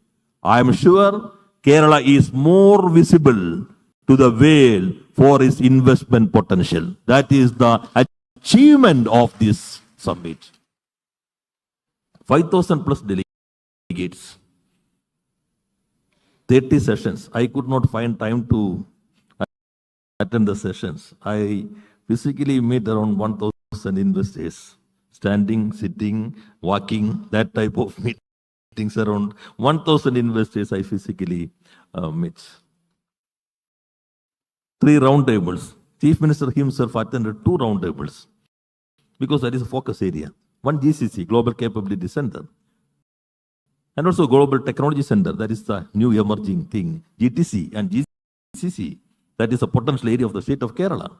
I am sure Kerala is more visible to the world for its investment potential. That is the achievement of this summit. 5,000 plus delegates. 30 sessions. I could not find time to attend the sessions. I physically met around 1,000 investors, standing, sitting, walking, that type of meetings. Around 1,000 investors I physically met. 3 roundtables. Chief Minister himself attended 2 roundtables because that is a focus area. One GCC, Global Capability Center, and also Global Technology Center, that is the new emerging thing. GTC and GCC, that is a potential area of the state of Kerala.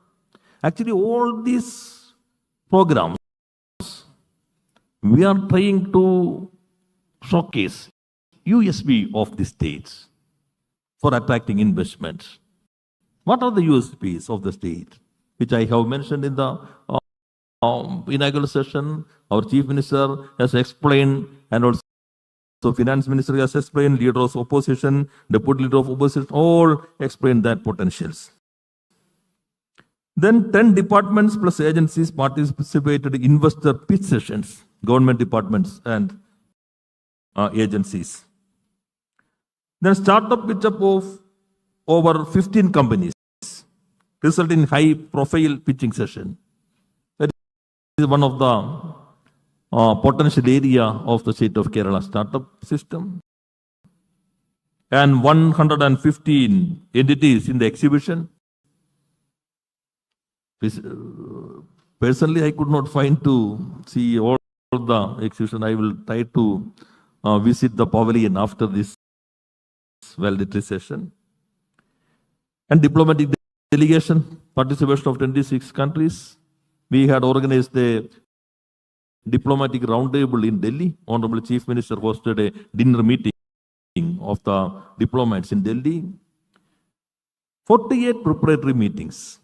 Actually, all these programs, we are trying to showcase USP of the states for attracting investments. What are the USPs of the state? Which I have mentioned in the inaugural session. Our Chief Minister has explained, and also Finance Minister has explained, Leader of Opposition, Deputy Leader of Opposition, all explained that potentials. Then 10 departments plus agencies participated in investor pitch sessions, government departments and agencies. Then startup pitch up of over 15 companies, result in high profile pitching session. That is one of the potential area of the state of Kerala startup system. And 115 entities in the exhibition. Personally, I could not find to see all the exhibition. I will try to visit the pavilion after this valedictory session. And diplomatic delegation, participation of 26 countries. We had organized a diplomatic roundtable in Delhi. Honorable Chief Minister hosted a dinner meeting of the diplomats in Delhi. 48 preparatory meetings.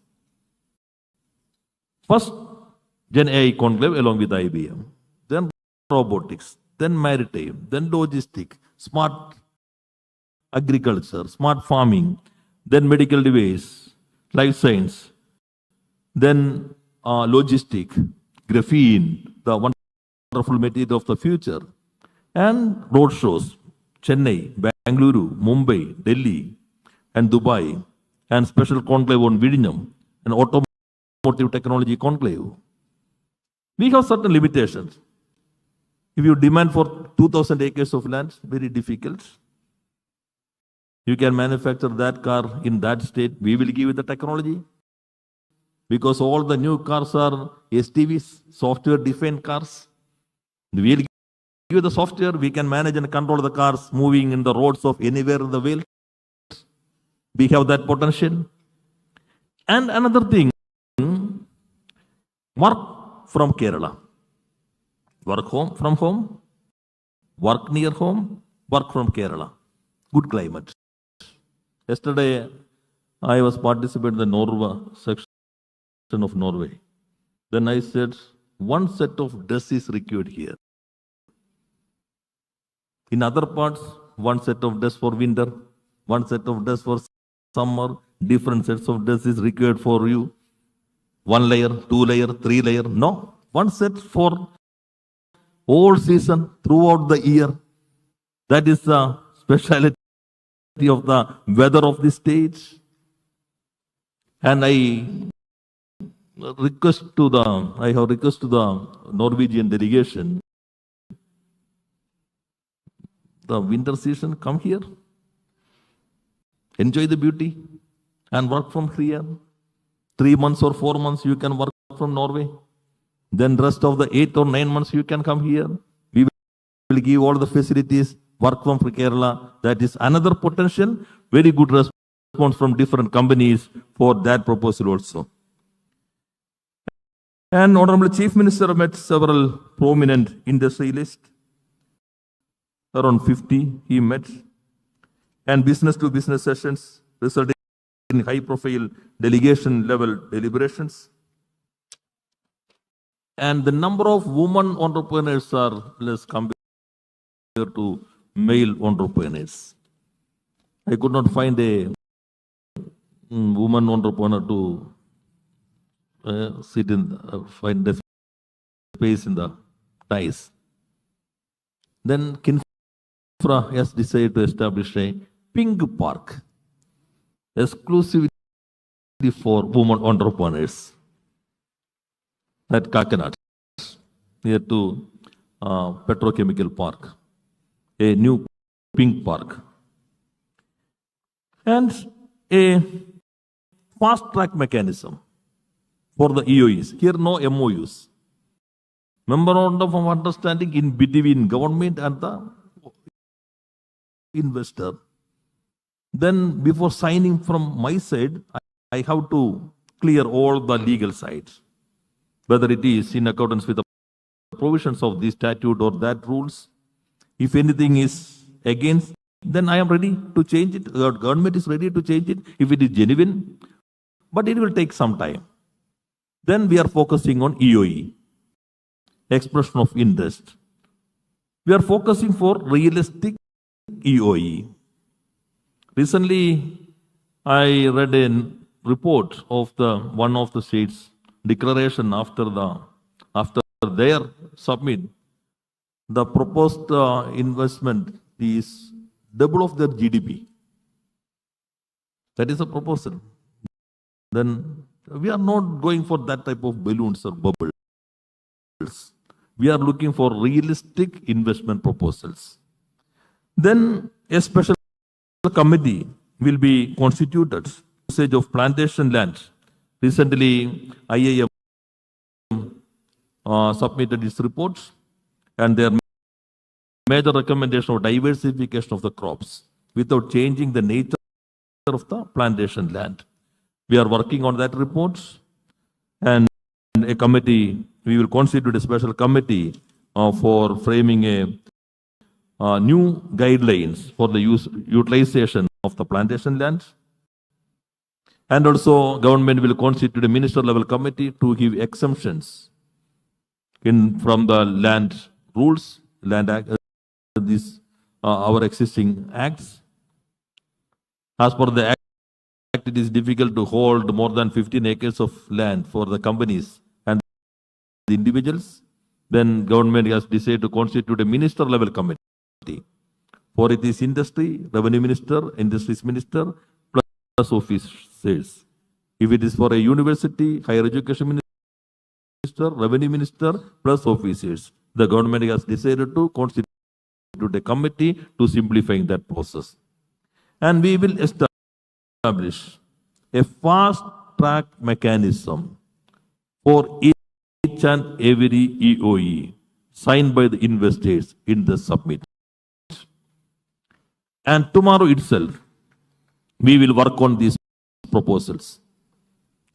First, Gen AI conclave along with IBM. Then robotics. Then maritime. Then logistics. Smart agriculture. Smart farming. Then medical device. Life science. Then logistic. Graphene. The wonderful material of the future. And road shows. Chennai, Bangalore, Mumbai, Delhi, and Dubai, and special conclave on Vidignam, and automotive technology conclave. We have certain limitations. If you demand for 2,000 acres of land, very difficult. You can manufacture that car in that state, we will give you the technology. Because all the new cars are SDVs, software-defined cars. We will give you the software, we can manage and control the cars moving in the roads of anywhere in the world. We have that potential. And another thing, work from Kerala. Work from home, work near home, work from Kerala. Good climate. Yesterday, I was participating in the Norway section of Norway. Then I said, one set of dress is required here. In other parts, one set of dress for winter, one set of dress for summer, different sets of dress is required for you. 1 layer, 2 layer, 3 layer. No, one set for all season, throughout the year. That is the speciality of the weather of the state. And I have request to the Norwegian delegation. The winter season, come here, enjoy the beauty and work from here. 3 months or 4 months you can work from Norway. Then rest of the 8 or 9 months you can come here. We will give all the facilities, work from Kerala. That is another potential, very good response from different companies for that proposal also. And Honorable Chief Minister met several prominent industrialists. Around 50 he met, and business to business sessions resulted in high profile delegation level deliberations. And the number of women entrepreneurs are less compared to male entrepreneurs. I could not find a woman entrepreneur to sit in, find the space in the ties. Then Kinfra has decided to establish a pink park exclusively for women entrepreneurs at Kakinad, near to Petrochemical Park, a new pink park. And a fast track mechanism for the EOEs. Here no MOUs. Memorandum of understanding in between government and the investor. Then before signing from my side, I have to clear all the legal sides, whether it is in accordance with the provisions of this statute or that rules. If anything is against, then I am ready to change it. The government is ready to change it if it is genuine, but it will take some time. Then we are focusing on EOE, expression of interest. We are focusing for realistic EOE. Recently, I read a report of the one of the states declaration after their submit, the proposed investment is double of their GDP. That is a proposal. Then we are not going for that type of balloons or bubbles. We are looking for realistic investment proposals. Then a special committee will be constituted. Usage of plantation land. Recently, IIM submitted its reports, and their major recommendation of diversification of the crops without changing the nature of the plantation land. We are working on that report, and a committee, we will constitute a special committee for framing a new guidelines for the utilization of the plantation land. And also, government will constitute a minister level committee to give exemptions from the land rules, land act, our existing acts. As per the act, it is difficult to hold more than 15 acres of land for the companies and the individuals. Then government has decided to constitute a minister level committee. For it is industry, revenue minister, industries minister, plus officers. If it is for a university, higher education minister, revenue minister, plus officers. The government has decided to constitute a committee to simplifying that process. And we will establish a fast track mechanism for each and every EOE signed by the investors in the submit. And tomorrow itself, we will work on these proposals,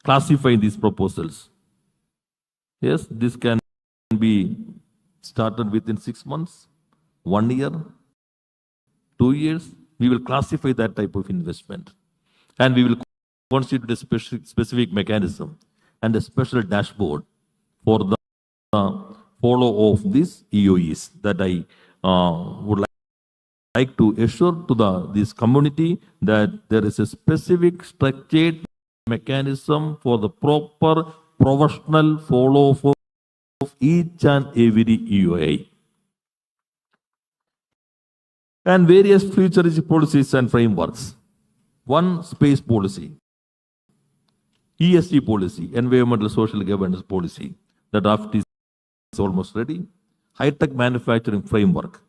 classify these proposals. Yes, this can be started within 6 months, 1 year, 2 years. We will classify that type of investment. And we will constitute a specific mechanism and a special dashboard for the follow of these EOEs that I would like to assure to this community that there is a specific structured mechanism for the proper professional follow of each and every EOI. And various futuristic policies and frameworks. One, space policy, ESG policy, environmental social governance policy. The draft is almost ready. High-tech manufacturing framework,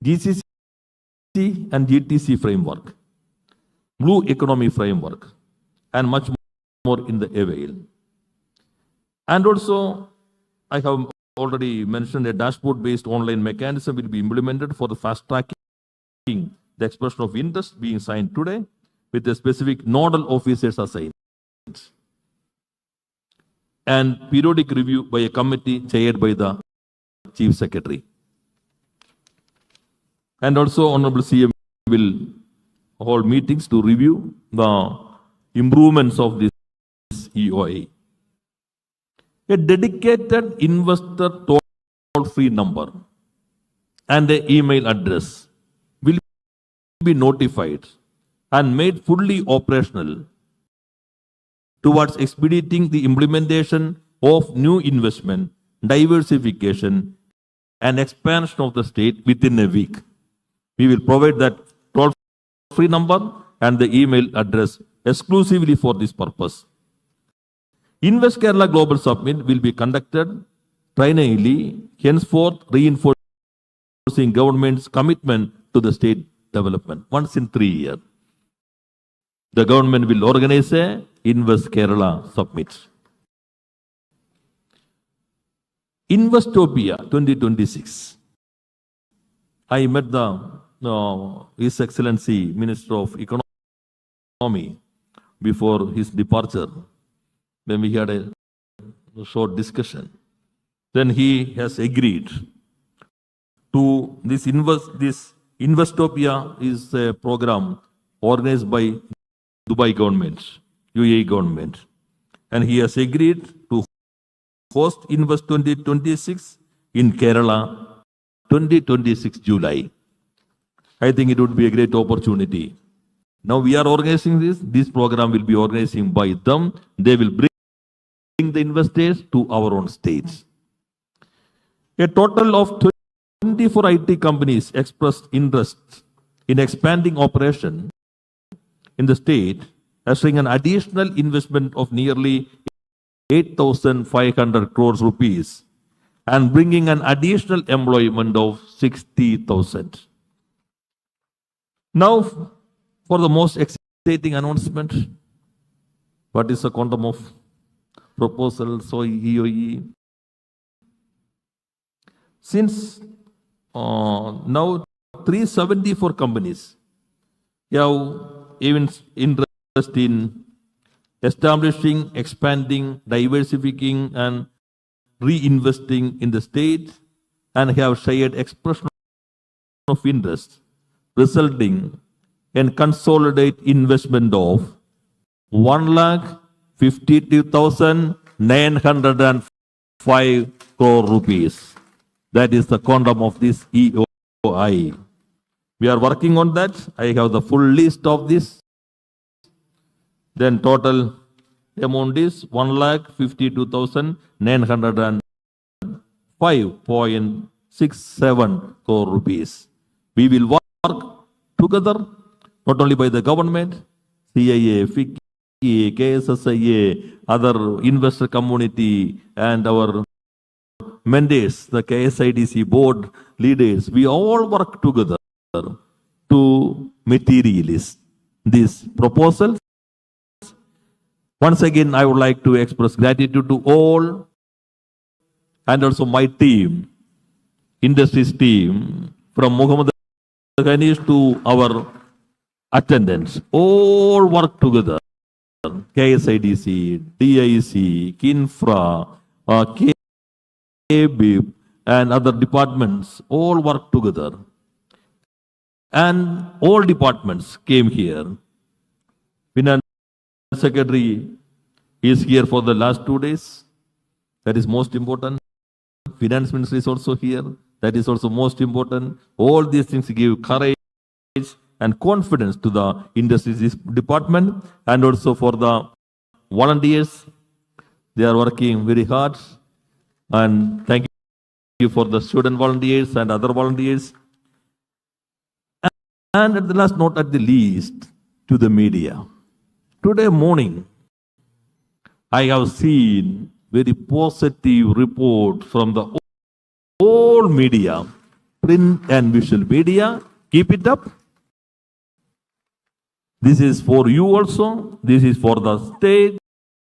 GCC and GTC framework, blue economy framework, and much more in the avail. And also, I have already mentioned a dashboard-based online mechanism will be implemented for the fast-tracking the expression of interest being signed today with a specific nodal officers assigned. And periodic review by a committee chaired by the Chief Secretary. And also, Honorable CM will hold meetings to review the improvements of this EOI. A dedicated investor toll-free number and the email address will be notified and made fully operational towards expediting the implementation of new investment, diversification, and expansion of the state within a week. We will provide that toll-free number and the email address exclusively for this purpose. Invest Kerala Global Summit will be conducted triennially, henceforth reinforcing government's commitment to the state development once in 3 years. The government will organize a Invest Kerala Summit. Investopia 2026. I met His Excellency Minister of Economy before his departure. When we had a short discussion, then he has agreed to this Investopia is a program organized by Dubai government, UAE government, and he has agreed to host Invest 2026 in Kerala 2026 July. I think it would be a great opportunity Now we are organizing this. This program will be organizing by them. They will bring the investors to our own states. A total of 24 IT companies expressed interest in expanding operation in the state, ushering an additional investment of nearly 8,500 crores rupees and bringing an additional employment of 60,000. Now, for the most exciting announcement, what is the quantum of proposals or EOE? Since now 374 companies have even interest in establishing, expanding, diversifying, and reinvesting in the state and have shared expression of interest, resulting in consolidate investment of 1,52,905 crore rupees. That is the quantum of this EOI. We are working on that. I have the full list of this. Then total amount is 1,52,905.67 crore rupees. We will work together, not only by the government, CIA, FICCI, KSSIA, other investor community, and our mandates, the KSIDC board leaders. We all work together to materialize these proposals. Once again, I would like to express gratitude to all and also my team, industries team, from Muhammad Ganish to our attendants. All work together. KSIDC, DIC, KINFRA, KBIP, and other departments all work together. And all departments came here. Finance Secretary is here for the last 2 days. That is most important. Finance Minister is also here. That is also most important. All these things give courage and confidence to the industries department and also for the volunteers. They are working very hard. And thank you for the student volunteers and other volunteers. And at the last, not at the least, to the media. Today morning, I have seen very positive report from the all media, print and visual media. Keep it up. This is for you also. This is for the state.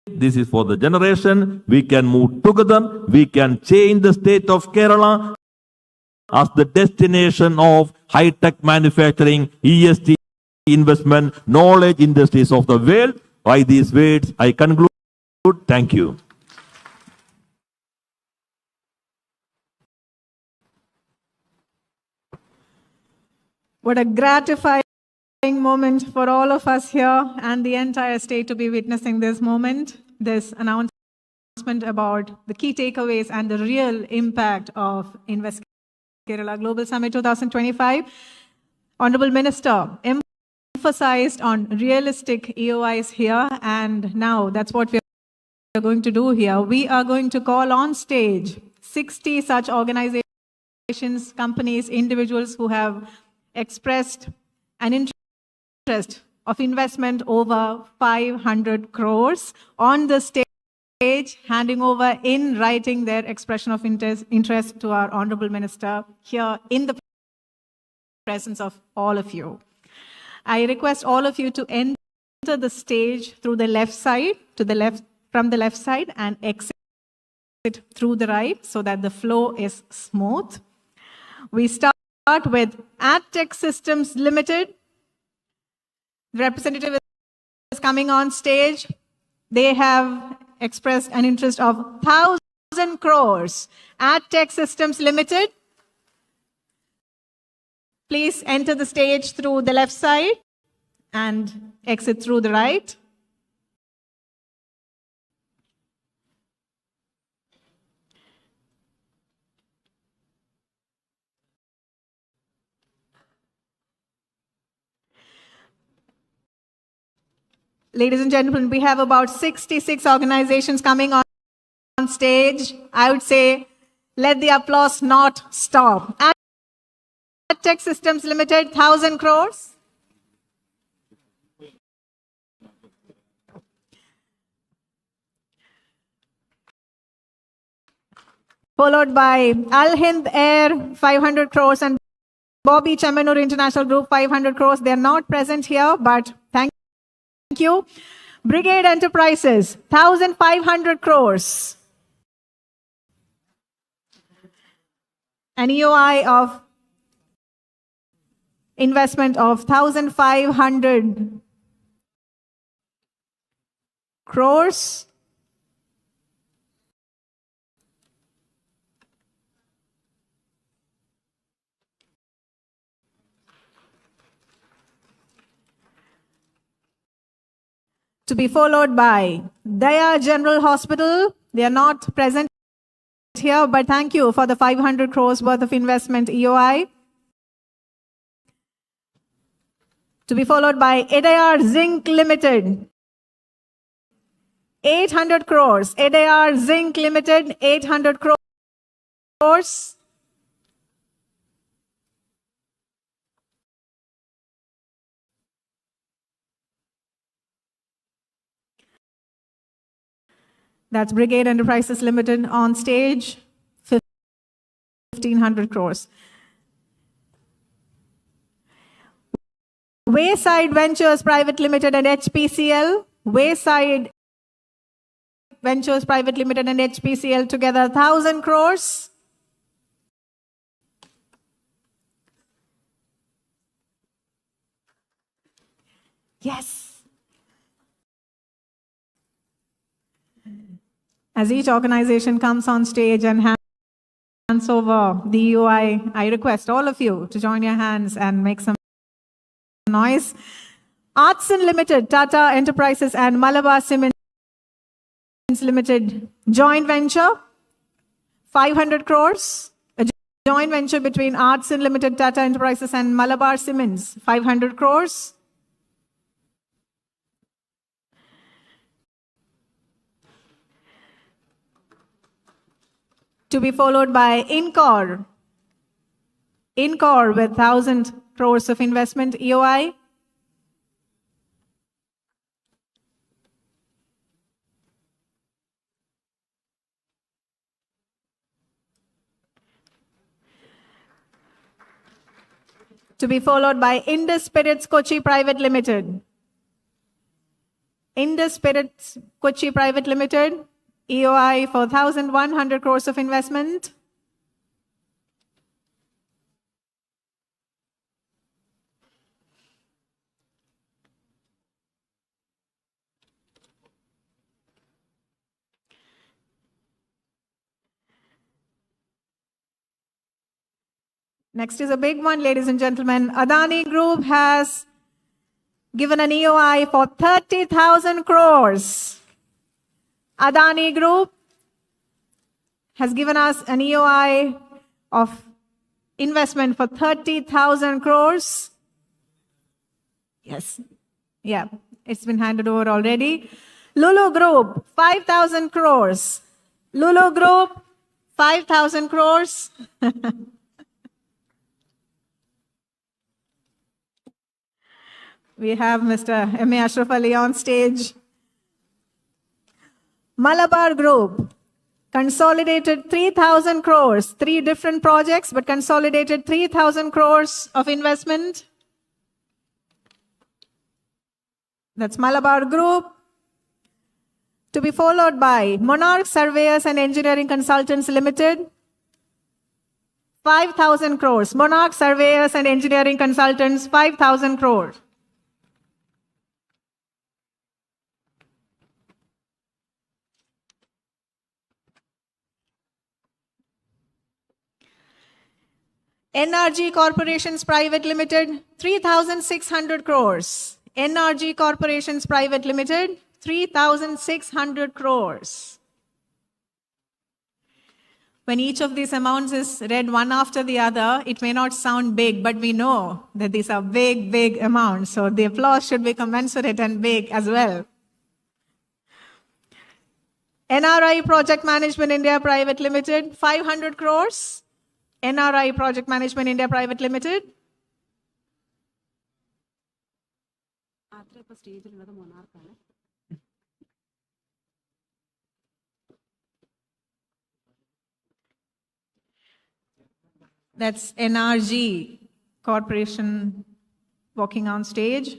This is for the generation. We can move together. We can change the state of Kerala as the destination of high-tech manufacturing, ESG investment, knowledge industries of the world. By these words, I conclude. Thank you. What a gratifying moment for all of us here and the entire state to be witnessing this moment, this announcement about the key takeaways and the real impact of Invest Kerala Global Summit 2025. Honorable Minister emphasized on realistic EOIs here, and now that's what we are going to do here. We are going to call on stage 60 such organizations, companies, individuals who have expressed an interest of investment over 500 crores on the stage, handing over in writing their expression of interest to our Honorable Minister here in the presence of all of you. I request all of you to enter the stage through the left side, from the left side, and exit through the right so that the flow is smooth. We start with AdTech Systems Limited. The representative is coming on stage. They have expressed an interest of 1,000 crores. AdTech Systems Limited. Please enter the stage through the left side and exit through the right. Ladies and gentlemen, we have about 66 organizations coming on stage. I would say, let the applause not stop. Tech Systems Limited, 1,000 crores. Followed by Al Hind Air, 500 crores, and Bobby Chamanur International Group, 500 crores. They're not present here, but thank you. Brigade Enterprises, 1,500 crores. An EOI of investment of 1,500 crores. To be followed by Daya General Hospital. They are not present here, but thank you for the 500 crores worth of investment EOI. To be followed by Edayar Zinc Limited, 800 crores. Edayar Zinc Limited, 800 crores. That's Brigade Enterprises Limited on stage, 1,500 crores. Wayside Ventures Private Limited and HPCL. Wayside Ventures Private Limited and HPCL together, 1,000 crores. Yes. As each organization comes on stage and hands over the EOI, I request all of you to join your hands and make some noise. Artson Limited, Tata Enterprises and Malabar Cements Limited joint venture, 500 crores. A joint venture between Artson Limited, Tata Enterprises and Malabar Cements, 500 crores. To be followed by Incor. Incor with 1,000 crores of investment EOI. To be followed by Indus Spirits Kochi Private Limited. Indus Spirits Kochi Private Limited, EOI for 1,100 crores of investment. Next is a big one, ladies and gentlemen. Adani Group has given an EOI for 30,000 crores. Adani Group has given us an EOI of investment for 30,000 crores. Yes. Yeah, it's been handed over already. Lulu Group, 5,000 crores. Lulu Group, 5,000 crores. We have Mr. M.A. Ashraf Ali on stage. Malabar Group, consolidated 3,000 crores, 3 different projects, but consolidated 3,000 crores of investment. That's Malabar Group. To be followed by Monarch Surveyors and Engineering Consultants Limited, 5,000 crores. Monarch Surveyors and Engineering Consultants, 5,000 crores. NRG Corporations Private Limited, 3,600 crores. NRG Corporations Private When each of these amounts is read one after the other, it may not sound big, but we know that these are big, big amounts. So the applause should be commensurate and big as well. NRI Project Management India Private Limited, 500 crores. NRI Project Management India Private Limited. That's NRG Corporation walking on stage,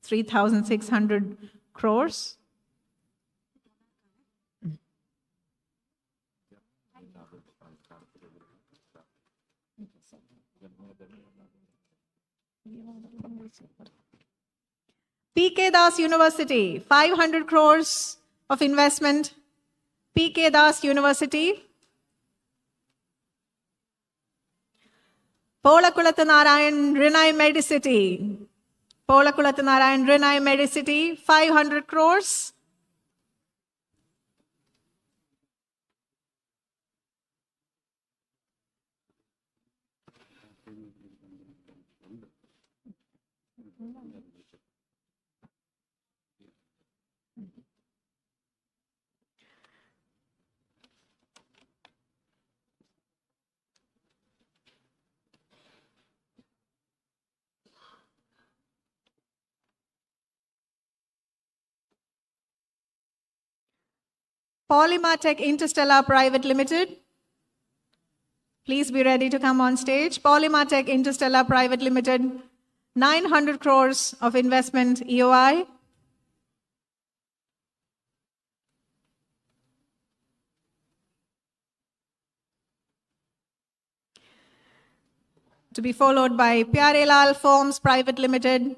3,600 crores. PK Das University, 500 crores of investment. PK Das University. Polakulathu Narayan Rinai Medicity. Polakulathu Narayan Rinai Medicity, 500 crores. Polymatech Interstellar Private Limited. Please be ready to come on stage. Polymatech Interstellar Private Limited, 900 crores of investment EOI. To be followed by Pyarelal Firms Private Limited.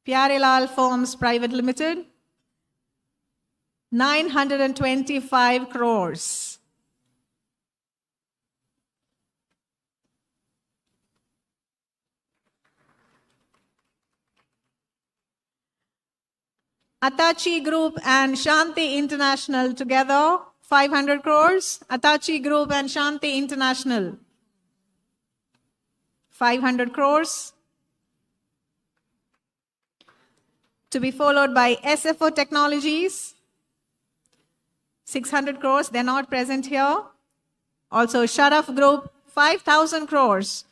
Pyarelal Firms Private Limited, 925 crores. Atachi Group and Shanti International together, 500 crores. Atachi Group and Shanti International, 500 crores. To be followed by SFO Technologies, 600 crores. They're not present here. Also, Sharaf Group, 5,000 crores.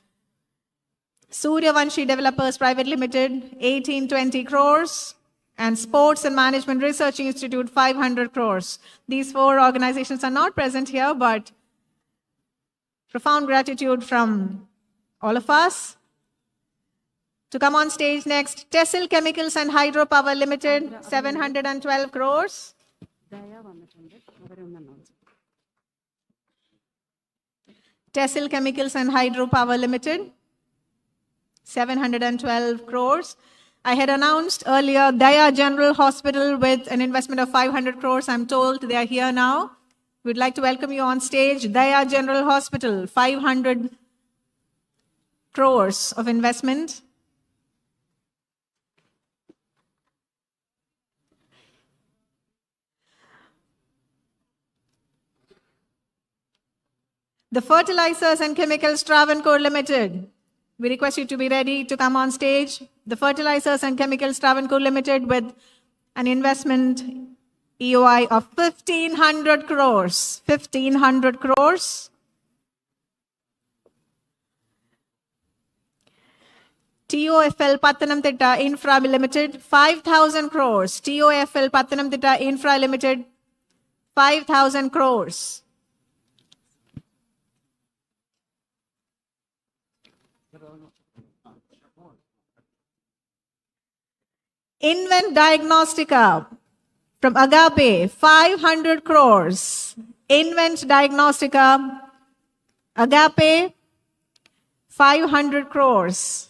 Suryavanshi Developers Private Limited, 1820 crores. And Sports and Management Research Institute, 500 crores. These four organizations are not present here, but profound gratitude from all of us. To come on stage next, Tessil Chemicals and Hydropower Limited, 712 crores. Tessil Chemicals and Hydropower Limited, 712 crores. I had announced earlier Daya General Hospital with an investment of 500 crores. I'm told they are here now. We'd like to welcome you on stage. Daya General Hospital, 500 crores of investment. The Fertilizers and Chemicals Travancore Limited. We request you to be ready to come on stage. The Fertilizers and Chemicals Travancore Limited with an investment EOI of 1,500 crores. 1,500 crores. TOFL Pathanamthitta Infra Limited, 5,000 crores. TOFL Pathanamthitta Infra Limited, 5,000 crores. Invent Diagnostica from Agape, 500 crores. Invent Diagnostica, Agape, 500 crores.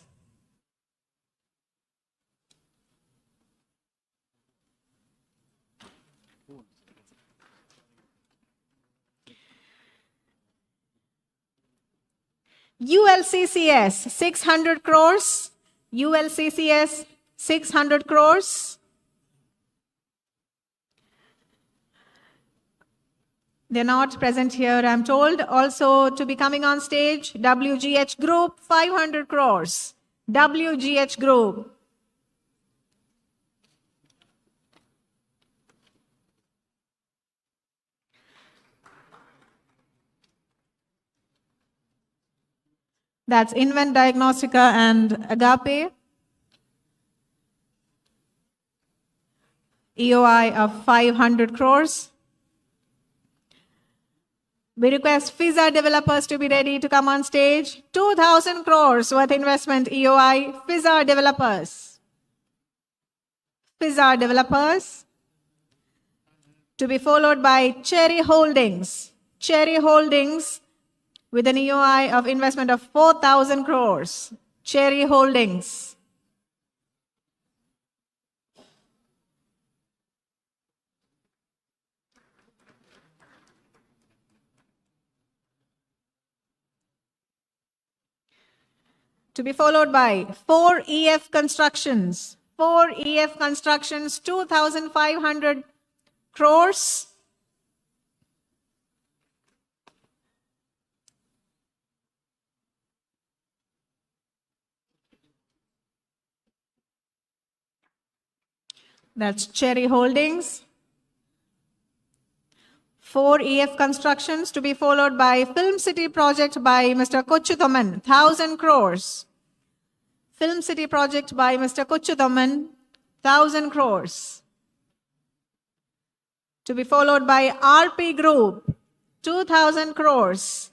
ULCCS, 600 crores. ULCCS, 600 crores. They're not present here, I'm told. Also to be coming on stage, WGH Group, 500 crores. WGH Group. That's Invent Diagnostica and Agape. EOI of 500 crores. We request Fizza developers to be ready to come on stage. 2,000 crores worth investment EOI, Fizza developers. Fizza developers. To be followed by Cherry Holdings. Cherry Holdings with an EOI of investment of 4,000 crores. Cherry Holdings. To be followed by 4EF Constructions. 4EF Constructions, 2,500 crores. That's Cherry Holdings. 4EF Constructions to be followed by Film City Project by Mr. Kochuthaman, 1,000 crores. Film City Project by Mr. Kochuthaman, 1,000 crores. To be followed by RP Group, 2,000 crores.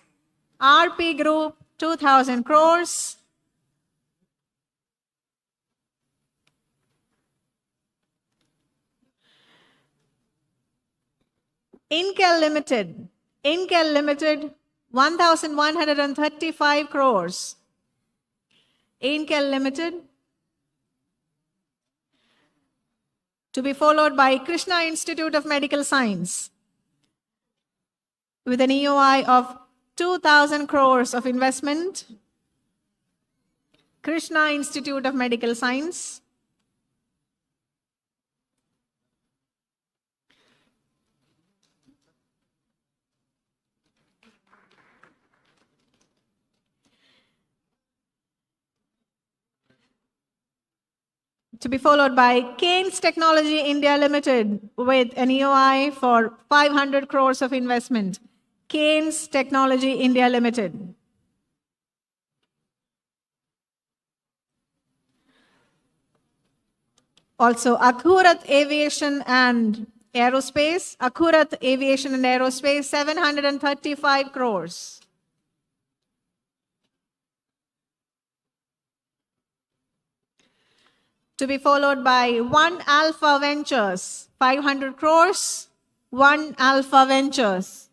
RP Group, 2,000 crores. Inkel Limited, 1,135 crores. Inkel Limited. To be followed by Krishna Institute of Medical Science with an EOI of 2,000 crores of investment. Krishna Institute of Medical Science. To be followed by Keynes Technology India Limited with an EOI for 500 crores of investment. Keynes Technology India Limited. Also, Akhurat Aviation and Aerospace. Akhurat Aviation and Aerospace, 735 crores. To be followed by One Alpha Ventures, 500 crores. One Alpha Ventures,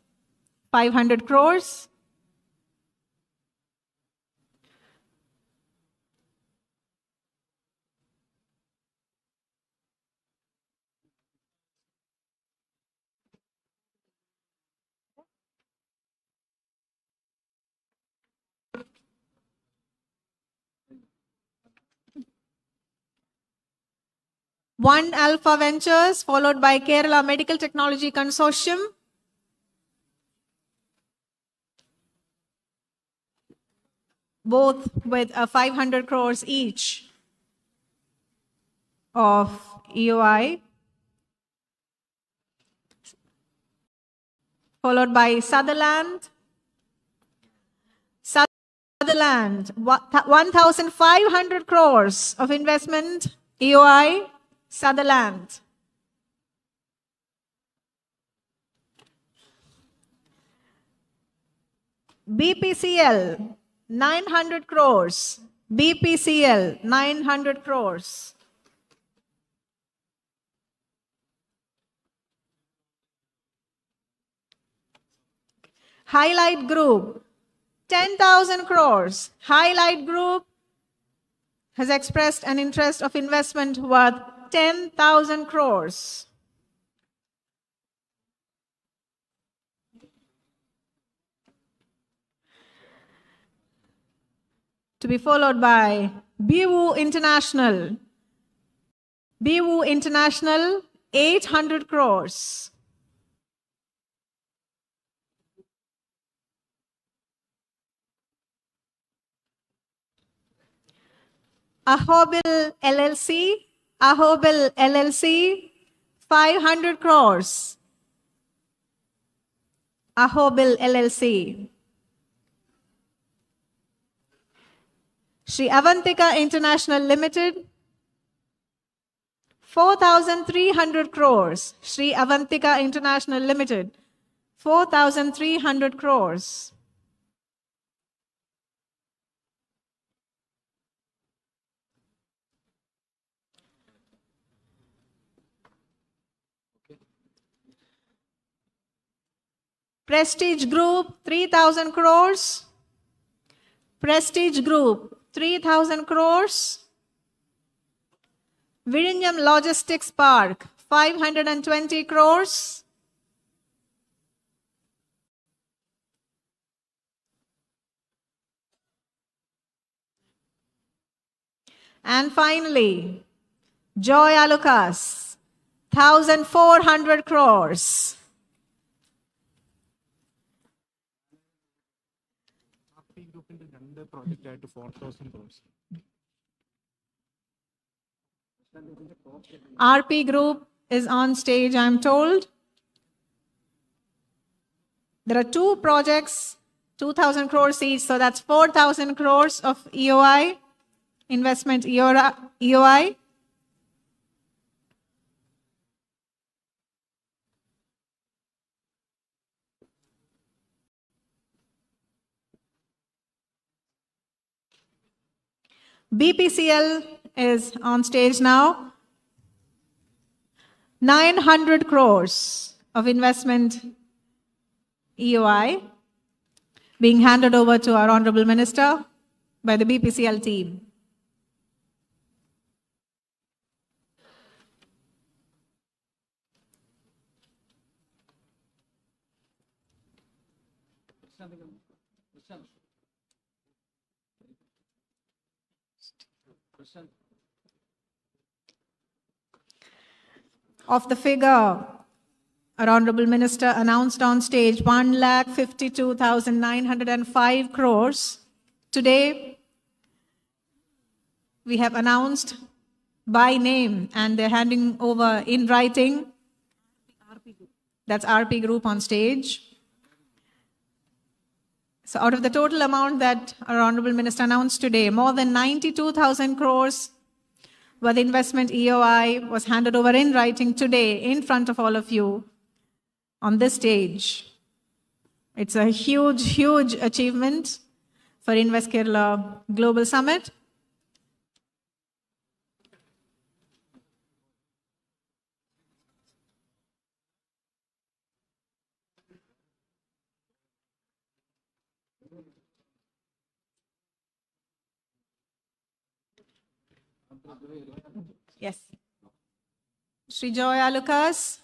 500 crores. One Alpha Ventures, followed by Kerala Medical Technology Consortium. Both with 500 crores each of EOI. Followed by Sutherland. Sutherland, 1,500 crores of investment, EOI. Sutherland. BPCL, 900 crores. BPCL, 900 crores. Highlight Group, 10,000 crores. Highlight Group has expressed an interest of investment worth 10,000 crores. To be followed by BWU International. BWU International, 800 crores. Ahobil LLC, Ahobil LLC, 500 crores. Ahobil LLC. Shri Avantika International Limited, 4,300 crores. Shri Avantika International Limited, 4,300 crores. Prestige Group, 3,000 crores. Prestige Group, 3,000 crores. Virinyam Logistics Park, 520 crores. And finally, Joy Alucas, 1,400 crores. RP Group is on stage, I'm told. There are two projects, 2,000 crores each, so that's 4,000 crores of EOI, investment EOI. BPCL is on stage now. 900 crores of investment EOI being handed over to our Honorable Minister by the BPCL team. Of the figure, our Honorable Minister announced on stage 1,52,905 crores. Today, we have announced by name and they're handing over in writing. That's RP Group on stage. So out of the total amount that our Honorable Minister announced today, more than 92,000 crores worth investment EOI was handed over in writing today in front of all of you on this stage. It's a huge, huge achievement for Invest Kerala Global Summit. Yes. Shri Joy Alucas.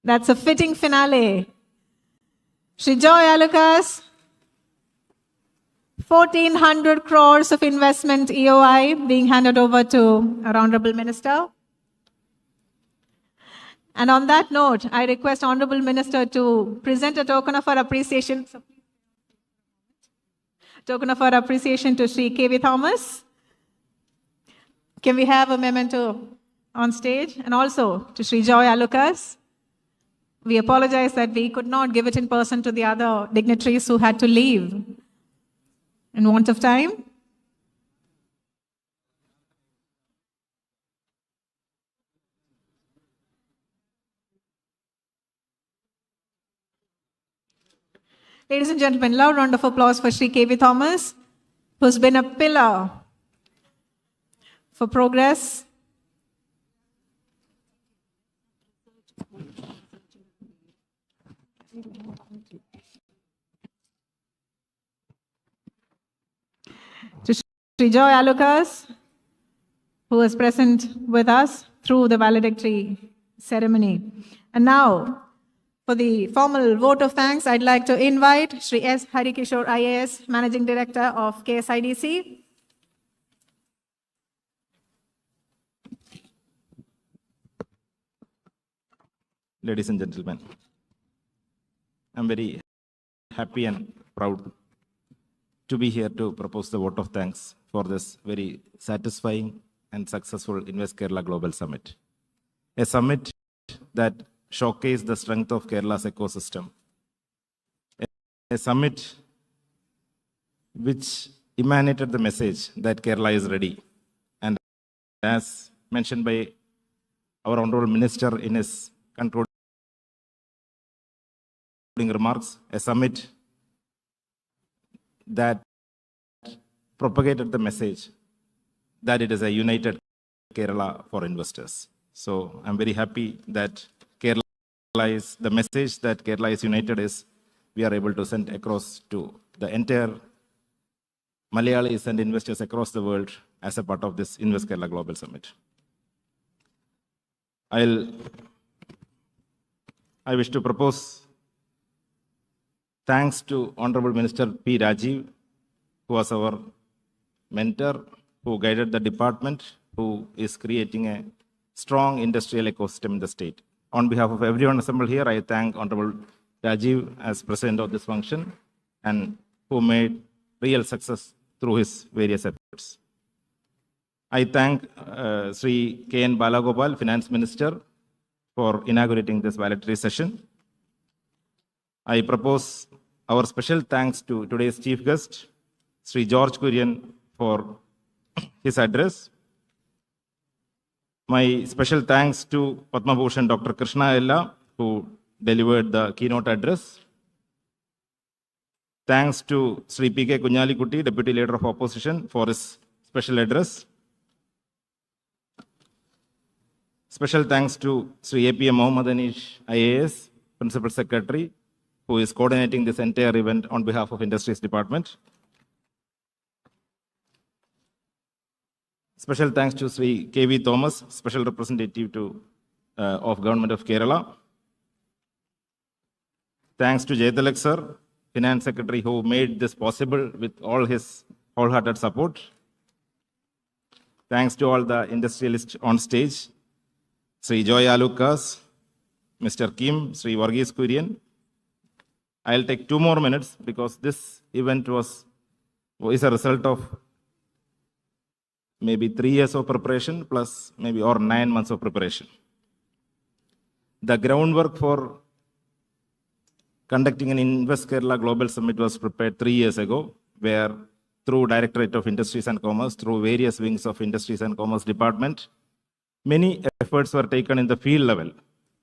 That's a fitting finale. Shri Joy Alucas, 1,400 crores of investment EOI being handed over to our Honorable Minister. And on that note, I request Honorable Minister to present a token of our appreciation. Token of our appreciation to Sri K.V. Thomas. Can we have a memento on stage? And also to Sri Joy Alucas. We apologize that we could not give it in person to the other dignitaries who had to leave in want of time. Ladies and gentlemen, loud round of applause for Sri K.V. Thomas, who's been a pillar for progress. To Sri Joy Alucas, who was present with us through the valedictory ceremony. And now, for the formal vote of thanks, I'd like to invite Sri S. Harikishore IAS, Managing Director of KSIDC. ladies and gentlemen. I'm very happy and proud to be here to propose the vote of thanks for this very satisfying and successful Invest Kerala Global Summit. A summit that showcased the strength of Kerala's ecosystem. A summit which emanated the message that Kerala is ready. And as mentioned by our Honorable Minister in his concluding remarks, a summit that propagated the message that it is a united Kerala for investors. So I'm very happy that Kerala is, the message that Kerala is united is we are able to send across to the entire Malayalis and investors across the world as a part of this Invest Kerala Global Summit. I wish to propose thanks to Honorable Minister P. Rajeev, who was our mentor, who guided the department, who is creating a strong industrial ecosystem in the state. On behalf of everyone assembled here, I thank Honorable Rajeev as president of this function and who made real success through his various efforts. I thank Sri N Balagopal, Finance Minister, for inaugurating this valedictory session. I propose our special thanks to today's chief guest, Sri George Kurian, for his address. My special thanks to Padma Bhushan Dr. Krishna Ella, who delivered the keynote address. Thanks to Sri P.K. Kunyalikutti, Deputy Leader of Opposition, for his special address. Special thanks to Sri A.P.M. Mohammad Anish, IAS, Principal Secretary, who is coordinating this entire event on behalf of Industries Department. Special thanks to Sri K.V. Thomas, Special Representative of Government of Kerala. Thanks to Jayathalak sir, Finance Secretary, who made this possible with all his wholehearted support. Thanks to all the industrialists on stage, Sri Joy Alukas, Mr. Kim, Sri Varghese Kurian. I'll take 2 more minutes because this event is a result of maybe 3 years of preparation plus maybe or 9 months of preparation. The groundwork for conducting an Invest Kerala Global Summit was prepared 3 years ago, where through Directorate of Industries and Commerce, through various wings of Industries and Commerce Department, many efforts were taken in the field level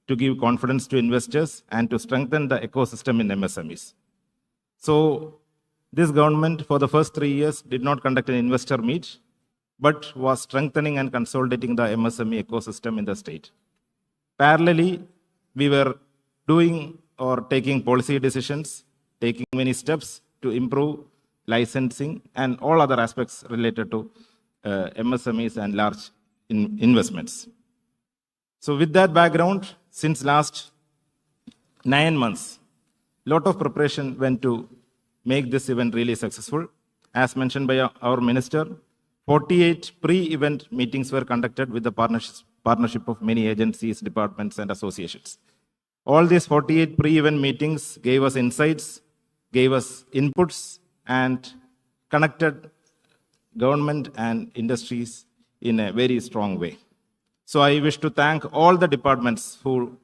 to give confidence to investors and to strengthen the ecosystem in MSMEs. So this government for the first 3 years did not conduct an investor meet, but was strengthening and consolidating the MSME ecosystem in the state. Parallelly, we were doing or taking policy decisions, taking many steps to improve licensing and all other aspects related to MSMEs and large investments. So with that background, since last 9 months, lot of preparation went to make this event really successful. As mentioned by our minister, 48 pre-event meetings were conducted with the partnership of many agencies, departments, and associations. All these 48 pre-event meetings gave us insights, gave us inputs, and connected government and industries in a very strong way. So I wish to thank all the departments who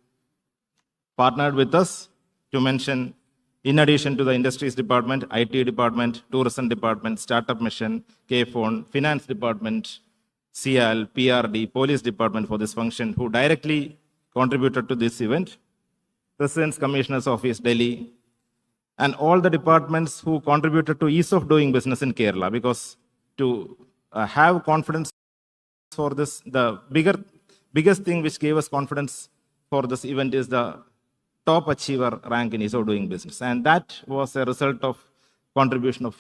partnered with us, to mention, in addition to the Industries Department, IT Department, Tourism Department, Startup Mission, K-Phone, Finance Department, CIAL, PRD, Police Department for this function, who directly contributed to this event, President's Commissioner's Office, Delhi, and all the departments who contributed to ease of doing business in Kerala, because to have confidence for this, the biggest thing which gave us confidence for this event is the top achiever rank in ease of doing business. And that was a result of contribution of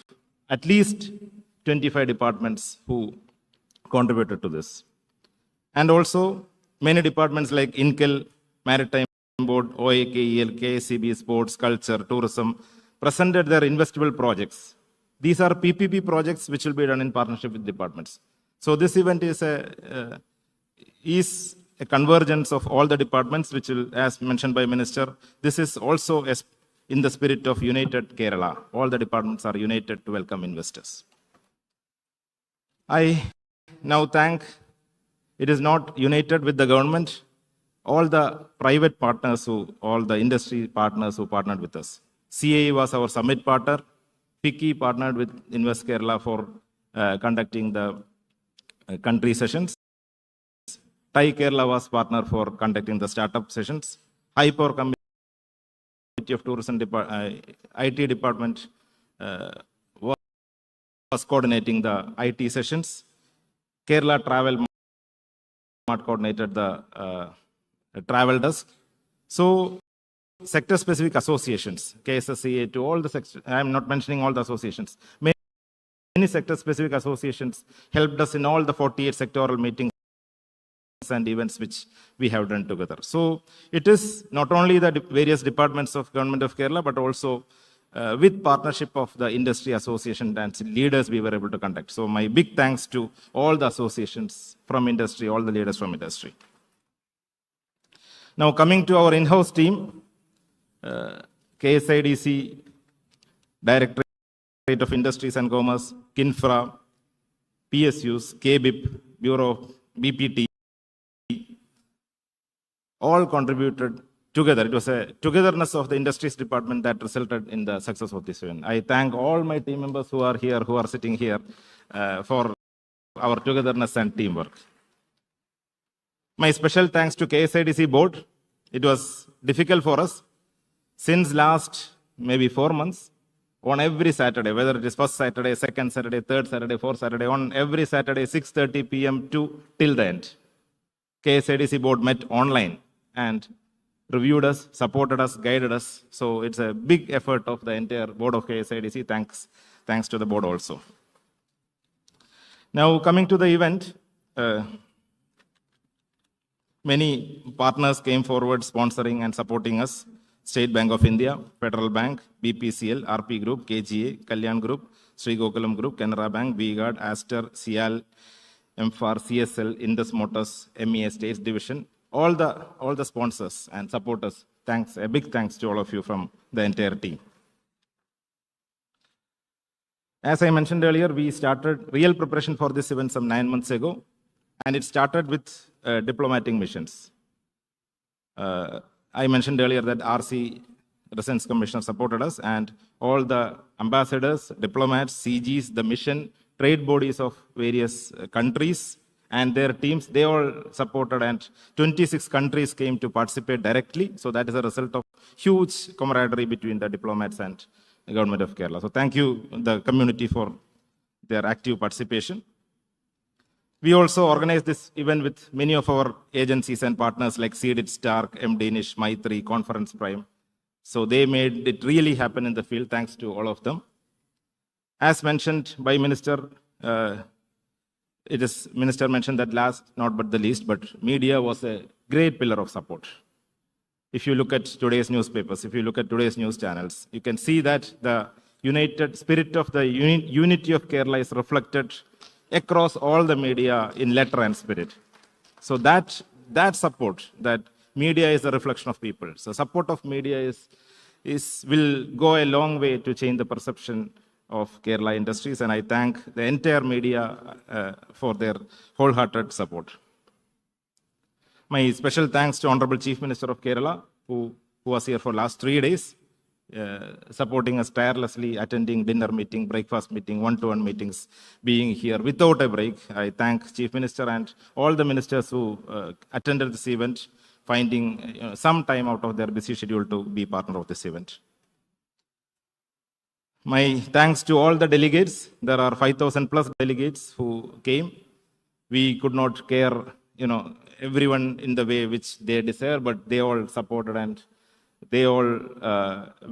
at least 25 departments who contributed to this. And also many departments like INKEL, Maritime Board, OAKEL, KSCB, Sports, Culture, Tourism, presented their investable projects. These are PPP projects which will be done in partnership with departments. So this event is a convergence of all the departments, which will, as mentioned by Minister, this is also in the spirit of United Kerala. All the departments are united to welcome investors. I now thank, it is not united with the government, all the private partners, all the industry partners who partnered with us. CAE was our summit partner. FICCI partnered with Invest Kerala for conducting the country sessions. TIE Kerala was partner for conducting the startup sessions. High Power Committee of Tourism IT department was coordinating the IT sessions. Kerala Travel Mart coordinated the travel desk. So sector-specific associations, KSSCA to all the sectors, I am not mentioning all the associations. Many sector-specific associations helped us in all the 48 sectoral meetings and events which we have done together. So it is not only the various departments of Government of Kerala, but also with partnership of the industry association and leaders we were able to conduct. So my big thanks to all the associations from industry, all the leaders from industry. Now coming to our in-house team, KSIDC, Directorate of Industries and Commerce, KINFRA, PSUs, KBIP, Bureau, BPT, all contributed together. It was a togetherness of the industries department that resulted in the success of this event. I thank all my team members who are here, who are sitting here for our togetherness and teamwork. My special thanks to KSIDC board. It was difficult for us. Since last maybe 4 months, on every Saturday, whether it is first Saturday, second Saturday, third Saturday, fourth Saturday, on every Saturday, 6:30 p.m. till the end, KSIDC board met online and reviewed us, supported us, guided us. So it's a big effort of the entire board of KSIDC. Thanks to the board also. Now coming to the event, many partners came forward sponsoring and supporting us. State Bank of India, Federal Bank, BPCL, RP Group, KGA, Kalyan Group, Sri Gokulam Group, Canara Bank, V-Guard, Aster, Cial, MFAR, CSL, Indus Motors, MEA States Division, all the sponsors and supporters. Thanks, a big thanks to all of you from the entire team. As I mentioned earlier, we started real preparation for this event some 9 months ago, and it started with diplomatic missions. I mentioned earlier that RC, Residence Commissioner, supported us, and all the ambassadors, diplomats, CGs, the mission, trade bodies of various countries, and their teams, they all supported, and 26 countries came to participate directly. So that is a result of huge camaraderie between the diplomats and the Government of Kerala. So thank you, the community, for their active participation. We also organized this event with many of our agencies and partners like Seedit, Stark, MDanish, Maitri, Conference Prime. So they made it really happen in the field. Thanks to all of them. As mentioned by Minister, Minister mentioned that last, not but the least, but media was a great pillar of support. If you look at today's newspapers, if you look at today's news channels, you can see that the united spirit of the unity of Kerala is reflected across all the media in letter and spirit. So that support, that media is a reflection of people. So support of media will go a long way to change the perception of Kerala industries, and I thank the entire media for their wholehearted support. My special thanks to Honorable Chief Minister of Kerala, who was here for last 3 days, supporting us tirelessly, attending dinner meeting, breakfast meeting, one-to-one meetings, being here without a break. I thank Chief Minister and all the ministers who attended this event, finding some time out of their busy schedule to be partner of this event. My thanks to all the delegates. There are 5,000 plus delegates who came. We could not care, everyone in the way which they deserve, but they all supported, and they all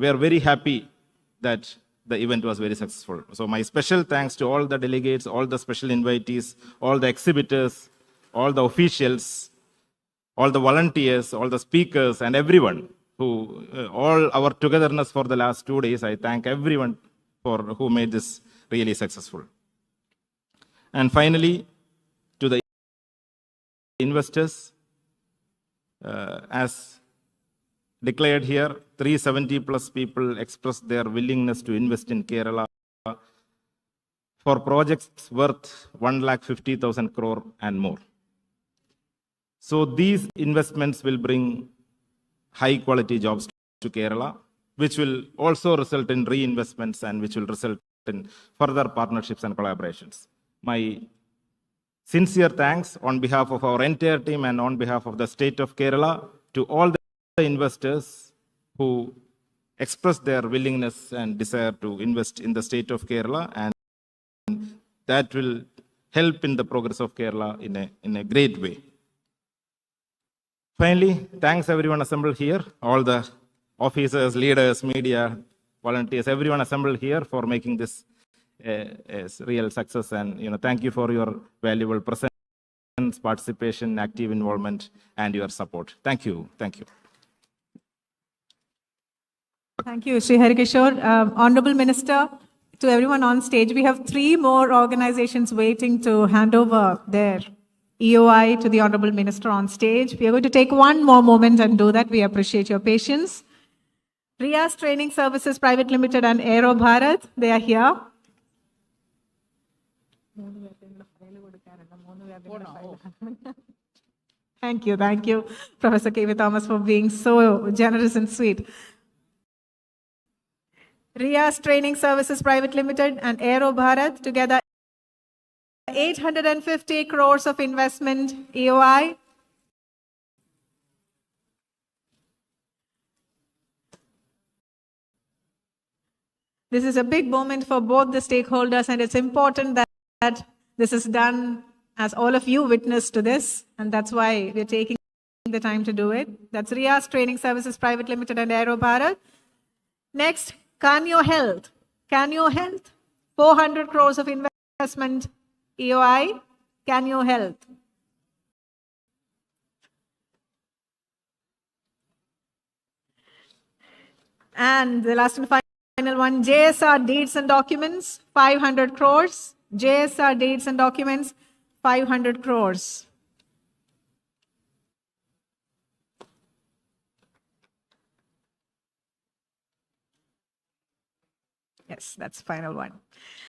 were very happy that the event was very successful. So my special thanks to all the delegates, all the special invitees, all the exhibitors, all the officials, all the volunteers, all the speakers, and everyone who, all our togetherness for the last 2 days. I thank everyone who made this really successful. And finally, to the investors, As declared here, 370 plus people expressed their willingness to invest in Kerala for projects worth 1,50,000 crore and more. So these investments will bring high quality jobs to Kerala, which will also result in reinvestments and which will result in further partnerships and collaborations. My sincere thanks on behalf of our entire team and on behalf of the state of Kerala to all the investors who expressed their willingness and desire to invest in the state of Kerala, and that will help in the progress of Kerala in a great way. Finally, thanks everyone assembled here, all the officers, leaders, media, volunteers, everyone assembled here for making this a real success. And thank you for your valuable presence, participation, active involvement, and your support. Thank you. Thank you. Thank you, Sri Harikishore. Honorable Minister, to everyone on stage, we have 3 more organizations waiting to hand over their EOI to the Honorable Minister on stage. We are going to take one more moment and do that. We appreciate your patience. Riya's Training Services Private Limited and Aero Bharat, they are here. Thank you, Professor K.V. Thomas, for being so generous and sweet. Riya's Training Services Private Limited and Aero Bharat, together 850 crores of investment EOI. This is a big moment for both the stakeholders, and it's important that this is done as all of you witness to this, and that's why we're taking the time to do it. That's Riya's Training Services Private Limited and Aero Bharat. Next, Canyo Health. Canyo Health, 400 crores of investment EOI. Canyo Health. And the last and final one, JSR Deeds and Documents, 500 crores. JSR Deeds and Documents, 500 crores. Yes, that's the final one.